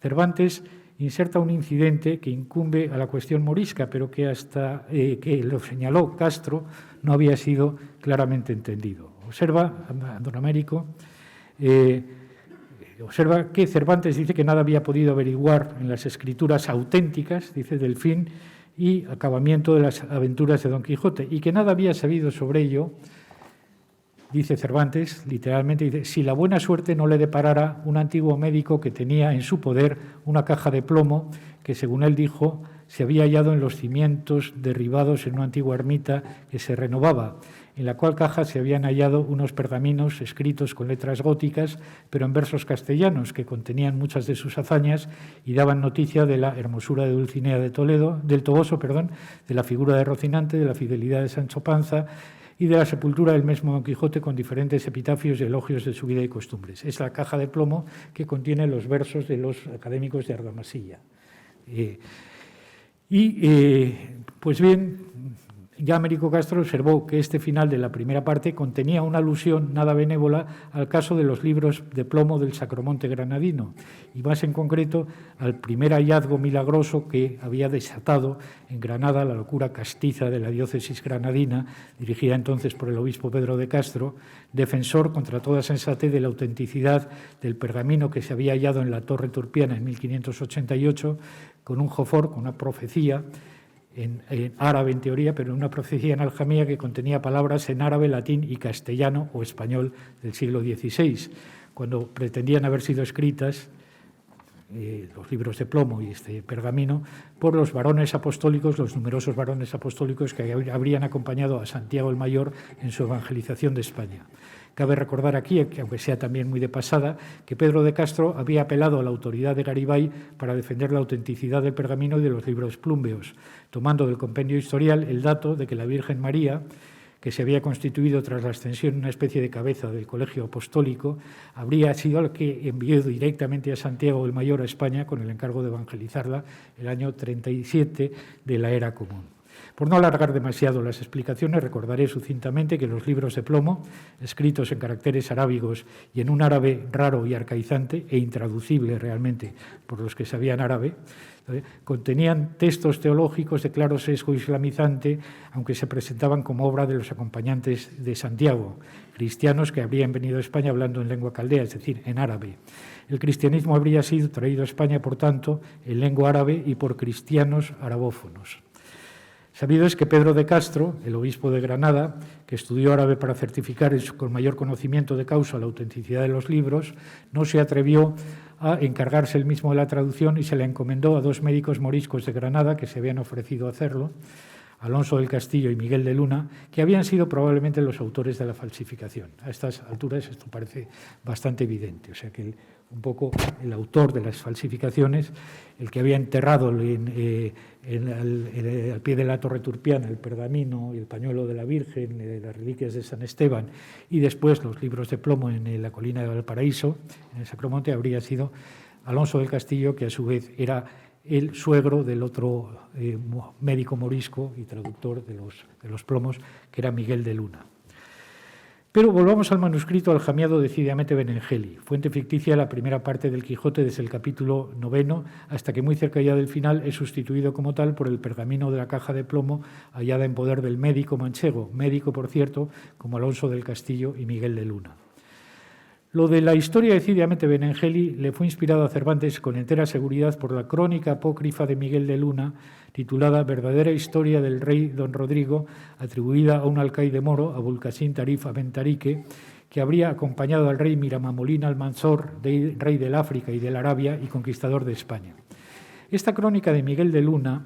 Cervantes inserta un incidente que incumbe a la cuestión morisca, pero que hasta que lo señaló Castro no había sido claramente entendido. Observa, don Américo, observa que Cervantes dice que nada había podido averiguar en las escrituras auténticas, dice, del fin y acabamiento de las aventuras de Don Quijote, y que nada había sabido sobre ello, dice Cervantes, literalmente, dice: si la buena suerte no le deparara un antiguo médico que tenía en su poder una caja de plomo que, según él dijo, se había hallado en los cimientos derribados en una antigua ermita que se renovaba, en la cual caja se habían hallado unos pergaminos escritos con letras góticas, pero en versos castellanos, que contenían muchas de sus hazañas y daban noticia de la hermosura de Dulcinea del Toboso, de la figura de Rocinante, de la fidelidad de Sancho Panza y de la sepultura del mismo Don Quijote, con diferentes epitafios y elogios de su vida y costumbres. Es la caja de plomo que contiene los versos de los académicos de Argamasilla. Y, pues bien, ya Américo Castro observó que este final de la primera parte contenía una alusión nada benévola al caso de los libros de plomo del Sacromonte granadino, y más en concreto al primer hallazgo milagroso que había desatado en Granada la locura castiza de la diócesis granadina, dirigida entonces por el obispo Pedro de Castro, defensor contra toda sensatez de la autenticidad del pergamino que se había hallado en la Torre Turpiana en 1588, con un jofor, con una profecía, en árabe en teoría, pero una profecía en aljamía que contenía palabras en árabe, latín y castellano o español del siglo XVI, cuando pretendían haber sido escritas los libros de plomo y este pergamino por los varones apostólicos, los numerosos varones apostólicos que habrían acompañado a Santiago el Mayor en su evangelización de España. Cabe recordar aquí, que aunque sea también muy de pasada, que Pedro de Castro había apelado a la autoridad de Garibay para defender la autenticidad del pergamino y de los libros plúmbeos, tomando del compendio historial el dato de que la Virgen María, que se había constituido tras la ascensión en una especie de cabeza del colegio apostólico, habría sido la que envió directamente a Santiago el Mayor a España con el encargo de evangelizarla el año 37 de la era común. Por no alargar demasiado las explicaciones, recordaré sucintamente que los libros de plomo, escritos en caracteres arábigos y en un árabe raro y arcaizante e intraducible realmente por los que sabían árabe, contenían textos teológicos de claro sesgo islamizante, aunque se presentaban como obra de los acompañantes de Santiago, cristianos que habrían venido a España hablando en lengua caldea, es decir, en árabe. El cristianismo habría sido traído a España, por tanto, en lengua árabe y por cristianos arabófonos. Sabido es que Pedro de Castro, el obispo de Granada, que estudió árabe para certificar con mayor conocimiento de causa la autenticidad de los libros, no se atrevió a encargarse él mismo de la traducción y se le encomendó a dos médicos moriscos de Granada que se habían ofrecido a hacerlo, Alonso del Castillo y Miguel de Luna, que habían sido probablemente los autores de la falsificación. A estas alturas esto parece bastante evidente, o sea que un poco el autor de las falsificaciones, el que había enterrado al pie de la Torre Turpiana el pergamino y el pañuelo de la Virgen, las reliquias de San Esteban y después los libros de plomo en la colina de Valparaíso, en el Sacromonte, habría sido Alonso del Castillo, que a su vez era el suegro del otro médico morisco y traductor de los plomos, que era Miguel de Luna. Pero volvamos al manuscrito aljamiado decididamente Benengeli, fuente ficticia de la primera parte del Quijote desde el capítulo 9, hasta que muy cerca ya del final es sustituido como tal por el pergamino de la caja de plomo hallada en poder del médico manchego, médico, por cierto, como Alonso del Castillo y Miguel de Luna. Lo de la historia decididamente Benengeli le fue inspirado a Cervantes con entera seguridad por la crónica apócrifa de Miguel de Luna, titulada Verdadera historia del rey don Rodrigo, atribuida a un alcaide moro, Abulcasín Tarif Abentarique, que habría acompañado al rey Miramamolín Almanzor, rey del África y del Arabia y conquistador de España. Esta crónica de Miguel de Luna,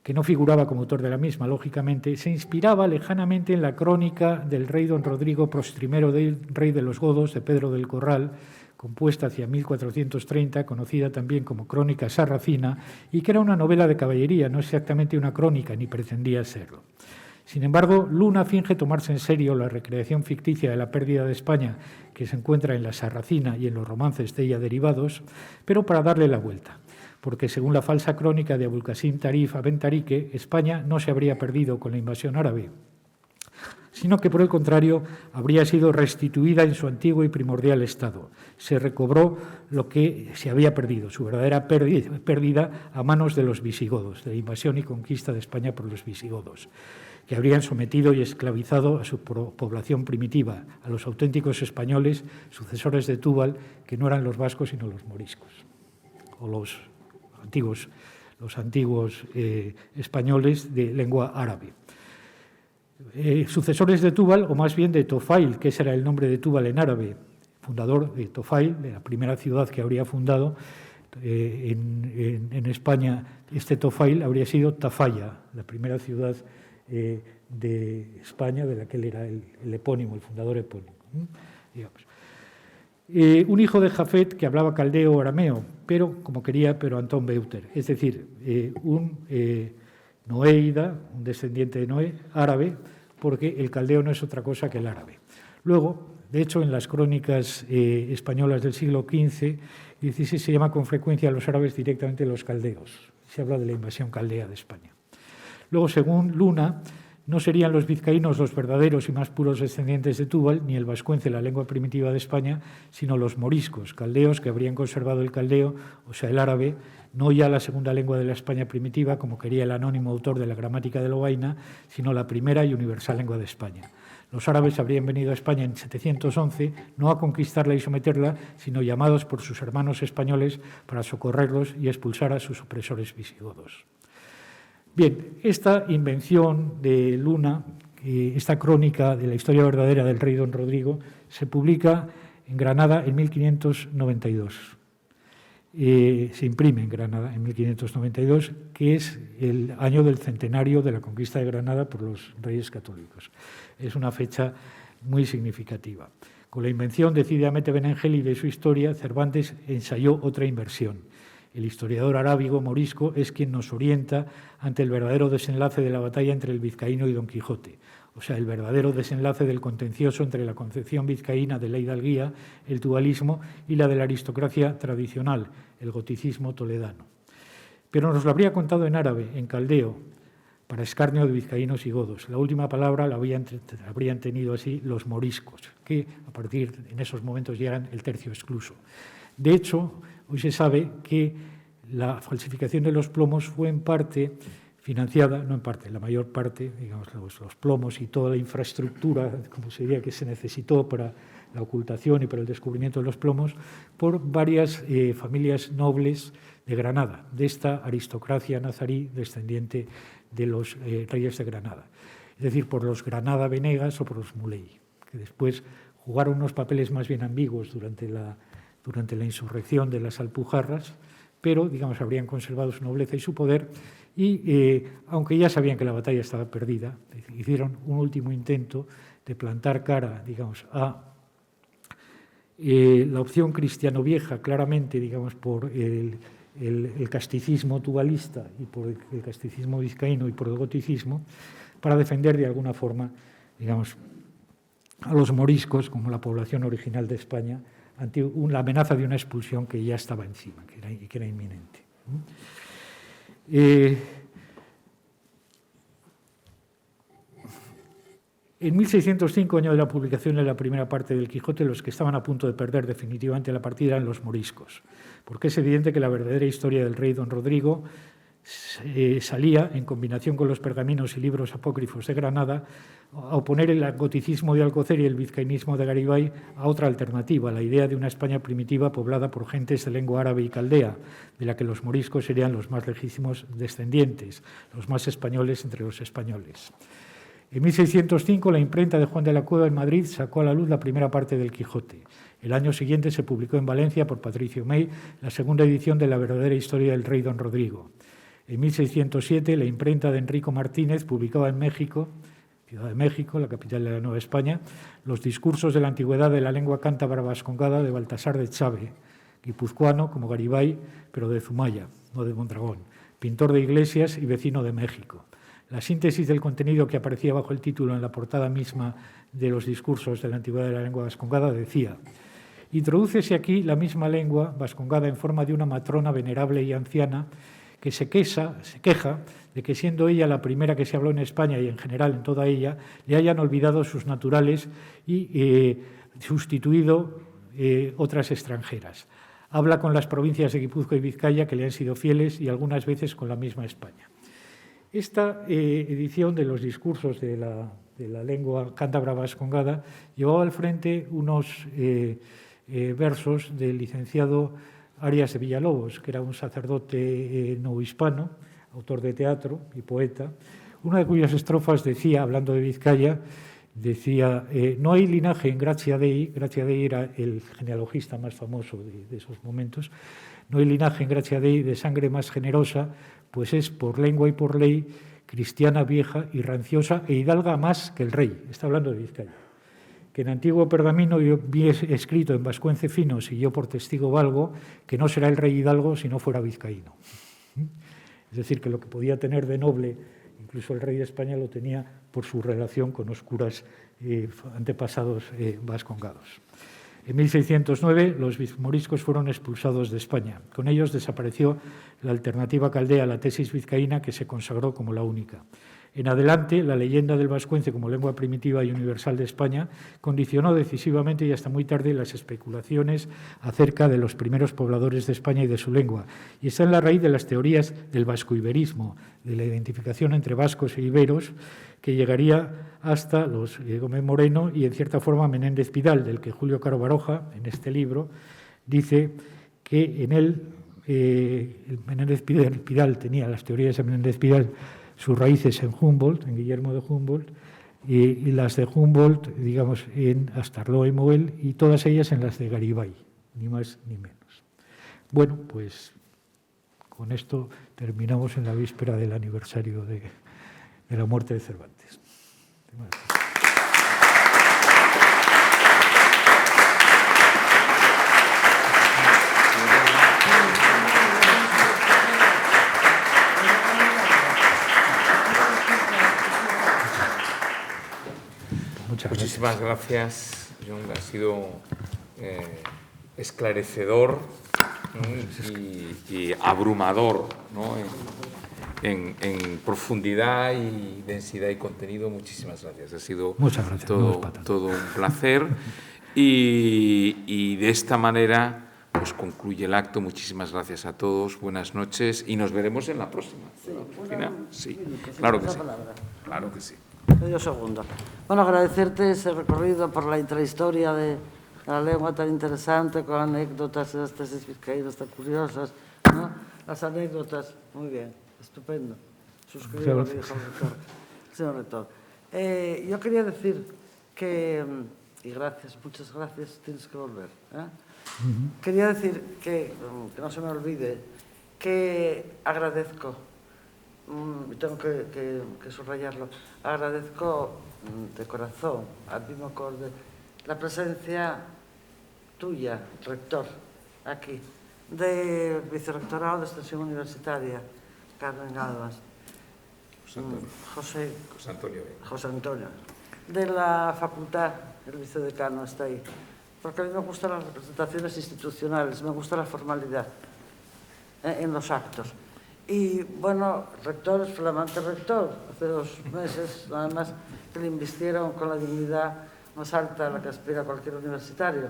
que no figuraba como autor de la misma, lógicamente, se inspiraba lejanamente en la crónica del rey don Rodrigo Prostrimero, rey de los godos, de Pedro del Corral, compuesta hacia 1430, conocida también como Crónica Sarracina, y que era una novela de caballería, no exactamente una crónica, ni pretendía serlo. Sin embargo, Luna finge tomarse en serio la recreación ficticia de la pérdida de España que se encuentra en la Sarracina y en los romances de ella derivados, pero para darle la vuelta, porque según la falsa crónica de Abulcasín Tarif Abentarique, España no se habría perdido con la invasión árabe, sino que por el contrario habría sido restituida en su antiguo y primordial estado. Se recobró lo que se había perdido, su verdadera pérdida a manos de los visigodos, de la invasión y conquista de España por los visigodos, que habrían sometido y esclavizado a su población primitiva, a los auténticos españoles, sucesores de Túbal, que no eran los vascos sino los moriscos, o los antiguos españoles de lengua árabe. Sucesores de Túbal, o más bien de Tofail, que ese era el nombre de Túbal en árabe, fundador de Tofail, de la primera ciudad que habría fundado en España. Este Tofail habría sido Tafalla, la primera ciudad de España, de la que él era el epónimo, el fundador epónimo, digamos. Un hijo de Jafet que hablaba caldeo o arameo, pero como quería, pero Antón Beuter, es decir, un noéida, un descendiente de Noé, árabe, porque el caldeo no es otra cosa que el árabe. Luego, de hecho, en las crónicas españolas del siglo XV y XVI se llama con frecuencia a los árabes directamente los caldeos, Se habla de la invasión caldea de España. Luego, según Luna, no serían los vizcaínos los verdaderos y más puros descendientes de Túbal, ni el vascuence, la lengua primitiva de España, sino los moriscos, caldeos, que habrían conservado el caldeo, o sea, el árabe, no ya la segunda lengua de la España primitiva, como quería el anónimo autor de la Gramática de Lovaina, sino la primera y universal lengua de España. Los árabes habrían venido a España en 711, no a conquistarla y someterla, sino llamados por sus hermanos españoles para socorrerlos y expulsar a sus opresores visigodos. Bien, esta invención de Luna, esta crónica de la historia verdadera del rey don Rodrigo, se publica en Granada en 1592. Se imprime en Granada en 1592, que es el año del centenario de la conquista de Granada por los reyes católicos. Es una fecha muy significativa. Con la invención decididamente benengeli de su historia, Cervantes ensayó otra inversión. El historiador arábigo morisco es quien nos orienta ante el verdadero desenlace de la batalla entre el vizcaíno y Don Quijote, o sea, el verdadero desenlace del contencioso entre la concepción vizcaína de la hidalguía, el tubalismo, y la de la aristocracia tradicional, el goticismo toledano. Pero nos lo habría contado en árabe, en caldeo, para escarnio de vizcaínos y godos. La última palabra la habrían tenido así los moriscos, que a partir en esos momentos llegan el tercio excluso. De hecho, hoy se sabe que la falsificación de los plomos fue en parte financiada, no en parte, la mayor parte, digamos, los plomos y toda la infraestructura, como se diría, que se necesitó para la ocultación y para el descubrimiento de los plomos, por varias familias nobles de Granada, de esta aristocracia nazarí descendiente de los reyes de Granada. Es decir, por los Granada Venegas o por los Muley, que después jugaron unos papeles más bien ambiguos durante la insurrección de las Alpujarras, pero, digamos, habrían conservado su nobleza y su poder, y aunque ya sabían que la batalla estaba perdida, hicieron un último intento de plantar cara, digamos, a la opción cristiano-vieja, claramente, digamos, por el casticismo tubalista y por el casticismo vizcaíno y por el goticismo, para defender de alguna forma, digamos, a los moriscos como la población original de España ante la amenaza de una expulsión que ya estaba encima, que era inminente. En 1605, año de la publicación de la primera parte del Quijote, los que estaban a punto de perder definitivamente la partida eran los moriscos, porque es evidente que la verdadera historia del rey don Rodrigo salía, en combinación con los pergaminos y libros apócrifos de Granada, a oponer el goticismo de Alcocer y el vizcaínismo de Garibay a otra alternativa, la idea de una España primitiva poblada por gentes de lengua árabe y caldea, de la que los moriscos serían los más legítimos descendientes, los más españoles entre los españoles. En 1605, la imprenta de Juan de la Cueva en Madrid sacó a la luz la primera parte del Quijote. El año siguiente se publicó en Valencia por Patricio May la segunda edición de la verdadera historia del rey don Rodrigo. En 1607, la imprenta de Enrico Martínez publicaba en México, Ciudad de México, la capital de la Nueva España, los discursos de la antigüedad de la lengua cántabra vascongada de Baltasar de Chave, guipuzcoano como Garibay, pero de Zumaya, no de Mondragón, pintor de iglesias y vecino de México. La síntesis del contenido que aparecía bajo el título en la portada misma de los discursos de la antigüedad de la lengua vascongada decía: «Introdúcese aquí la misma lengua vascongada en forma de una matrona venerable y anciana que se queja de que, siendo ella la primera que se habló en España y en general en toda ella, le hayan olvidado sus naturales y sustituido otras extranjeras. Habla con las provincias de Guipúzcoa y Vizcaya, que le han sido fieles, y algunas veces con la misma España». Esta edición de los discursos de la lengua cántabra vascongada llevaba al frente unos versos del licenciado Arias de Villalobos, que era un sacerdote novohispano, autor de teatro y poeta, una de cuyas estrofas decía, hablando de Vizcaya, decía: no hay linaje en Gracia Dei era el genealogista más famoso de esos momentos, no hay linaje en Gracia Dei de sangre más generosa, pues es por lengua y por ley cristiana, vieja y ranciosa e hidalga más que el rey. Está hablando de Vizcaya. Que en antiguo pergamino yo vi escrito en vascuence fino, si yo por testigo valgo, que no será el rey hidalgo si no fuera vizcaíno. Es decir, que lo que podía tener de noble, incluso el rey de España, lo tenía por su relación con oscuras antepasados vascongados. En 1609 los moriscos fueron expulsados de España. Con ellos desapareció la alternativa caldea a la tesis vizcaína, que se consagró como la única. En adelante, la leyenda del vascuence como lengua primitiva y universal de España condicionó decisivamente y hasta muy tarde las especulaciones acerca de los primeros pobladores de España y de su lengua. Y está en la raíz de las teorías del vasco-iberismo, de la identificación entre vascos e iberos, que llegaría hasta los Gómez Moreno y, en cierta forma, Menéndez Pidal, del que Julio Caro Baroja, en este libro, dice que en él Menéndez Pidal tenía las teorías de Menéndez Pidal sus raíces en Humboldt, en Guillermo de Humboldt, y las de Humboldt, digamos, en Astarloa y Moel, y todas ellas en las de Garibay, ni más ni menos. Bueno, pues con esto terminamos en la víspera del aniversario de la muerte de Cervantes. Muchísimas gracias, John. Ha sido esclarecedor y abrumador, ¿no? en profundidad y densidad y contenido. Muchísimas gracias. Ha sido todo un placer. Y de esta manera pues concluye el acto. Muchísimas gracias a todos. Buenas noches y nos veremos en la próxima. Sí, claro que sí. Claro que sí. Medio segundo. Bueno, agradecerte ese recorrido por la intrahistoria de la lengua tan interesante, con anécdotas de las tesis vizcaínas tan curiosas, ¿no? Las anécdotas, muy bien, estupendo. Suscribo lo que dijo el rector, señor rector. Yo quería decir que, y gracias, muchas gracias, tienes que volver. Quería decir que no se me olvide, que agradezco, tengo que subrayarlo, agradezco de corazón, al mismo acorde, la presencia tuya, rector, aquí, del Vicerrectorado de Extensión Universitaria, Carmen Galvas, José Antonio, de la facultad, el vicedecano está ahí, porque a mí me gustan las representaciones institucionales, me gusta la formalidad en los actos. Y, bueno, rector, flamante rector, hace 2 meses nada más que le invistieron con la dignidad más alta a la que aspira cualquier universitario.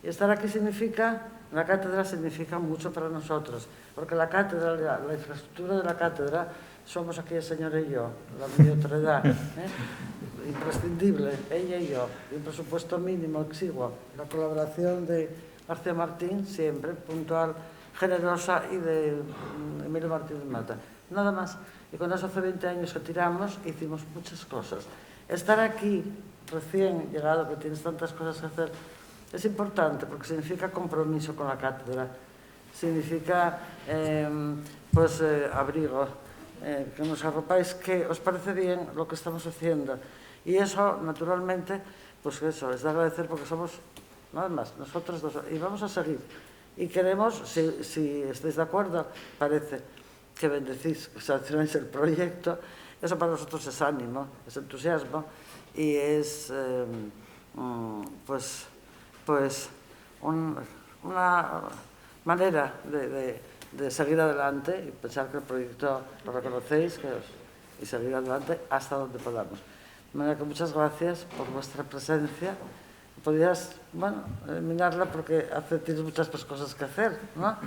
Y estar aquí significa, la cátedra significa mucho para nosotros, porque la cátedra, la infraestructura de la cátedra, somos aquí el señor y yo, la mediocridad, imprescindible, ella y yo, y un presupuesto mínimo, exiguo, la colaboración de García Martín, siempre puntual, generosa, y de Emilio Martínez Mata. Nada más. Y con eso hace 20 años que tiramos, hicimos muchas cosas. Estar aquí, recién llegado, que tienes tantas cosas que hacer, es importante porque significa compromiso con la cátedra, significa abrigo, que nos arropáis, que os parece bien lo que estamos haciendo. Y eso, naturalmente, pues eso, es de agradecer porque somos, nada más, nosotros dos, y vamos a seguir. Y queremos, si estáis de acuerdo, parece que bendecís, que sancionáis el proyecto, eso para nosotros es ánimo, es entusiasmo y es una manera de seguir adelante y pensar que el proyecto lo reconocéis y seguir adelante hasta donde podamos. De manera que muchas gracias por vuestra presencia. Podrías, eliminarla porque tienes muchas cosas que hacer, ¿no?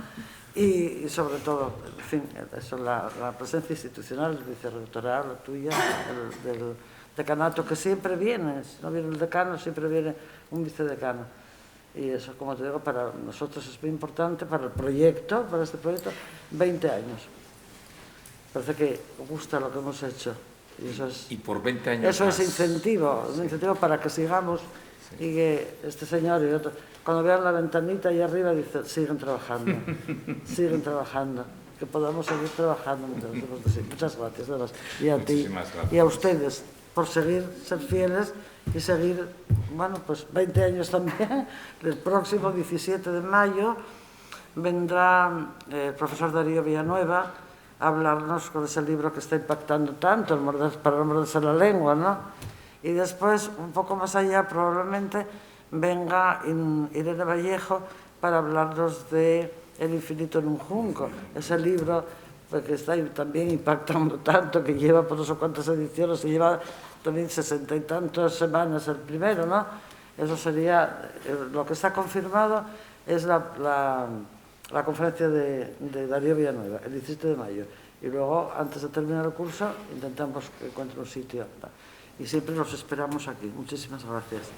Y sobre todo, en fin, eso, la presencia institucional, el vicerrectorado, la tuya, del decanato, que siempre viene, si no viene el decano, siempre viene un vicedecano. Y eso, como te digo, para nosotros es muy importante, para el proyecto, para este proyecto, 20 años. Parece que gusta lo que hemos hecho. Y eso es, y por 20 años eso más. Es un incentivo para que sigamos. Sí. Y que este señor y otro, cuando vean la ventanita ahí arriba, dicen, siguen trabajando, que podamos seguir trabajando. Muchas gracias, además. Y a ti y a ustedes por ser fieles y seguir, 20 años también. El próximo 17 de mayo vendrá el profesor Darío Villanueva a hablarnos con ese libro que está impactando tanto, para no morderse la lengua, ¿no? Y después, un poco más allá, probablemente, venga Irene Vallejo para hablarnos de El infinito en un junco, ese libro que está también impactando tanto, que lleva por no sé cuántas ediciones, se lleva también 60 y tantas semanas el primero, ¿no? Eso sería, lo que está confirmado es la conferencia de Darío Villanueva, el 17 de mayo. Y luego, antes de terminar el curso, intentamos que encuentre un sitio. Y siempre los esperamos aquí. Muchísimas gracias.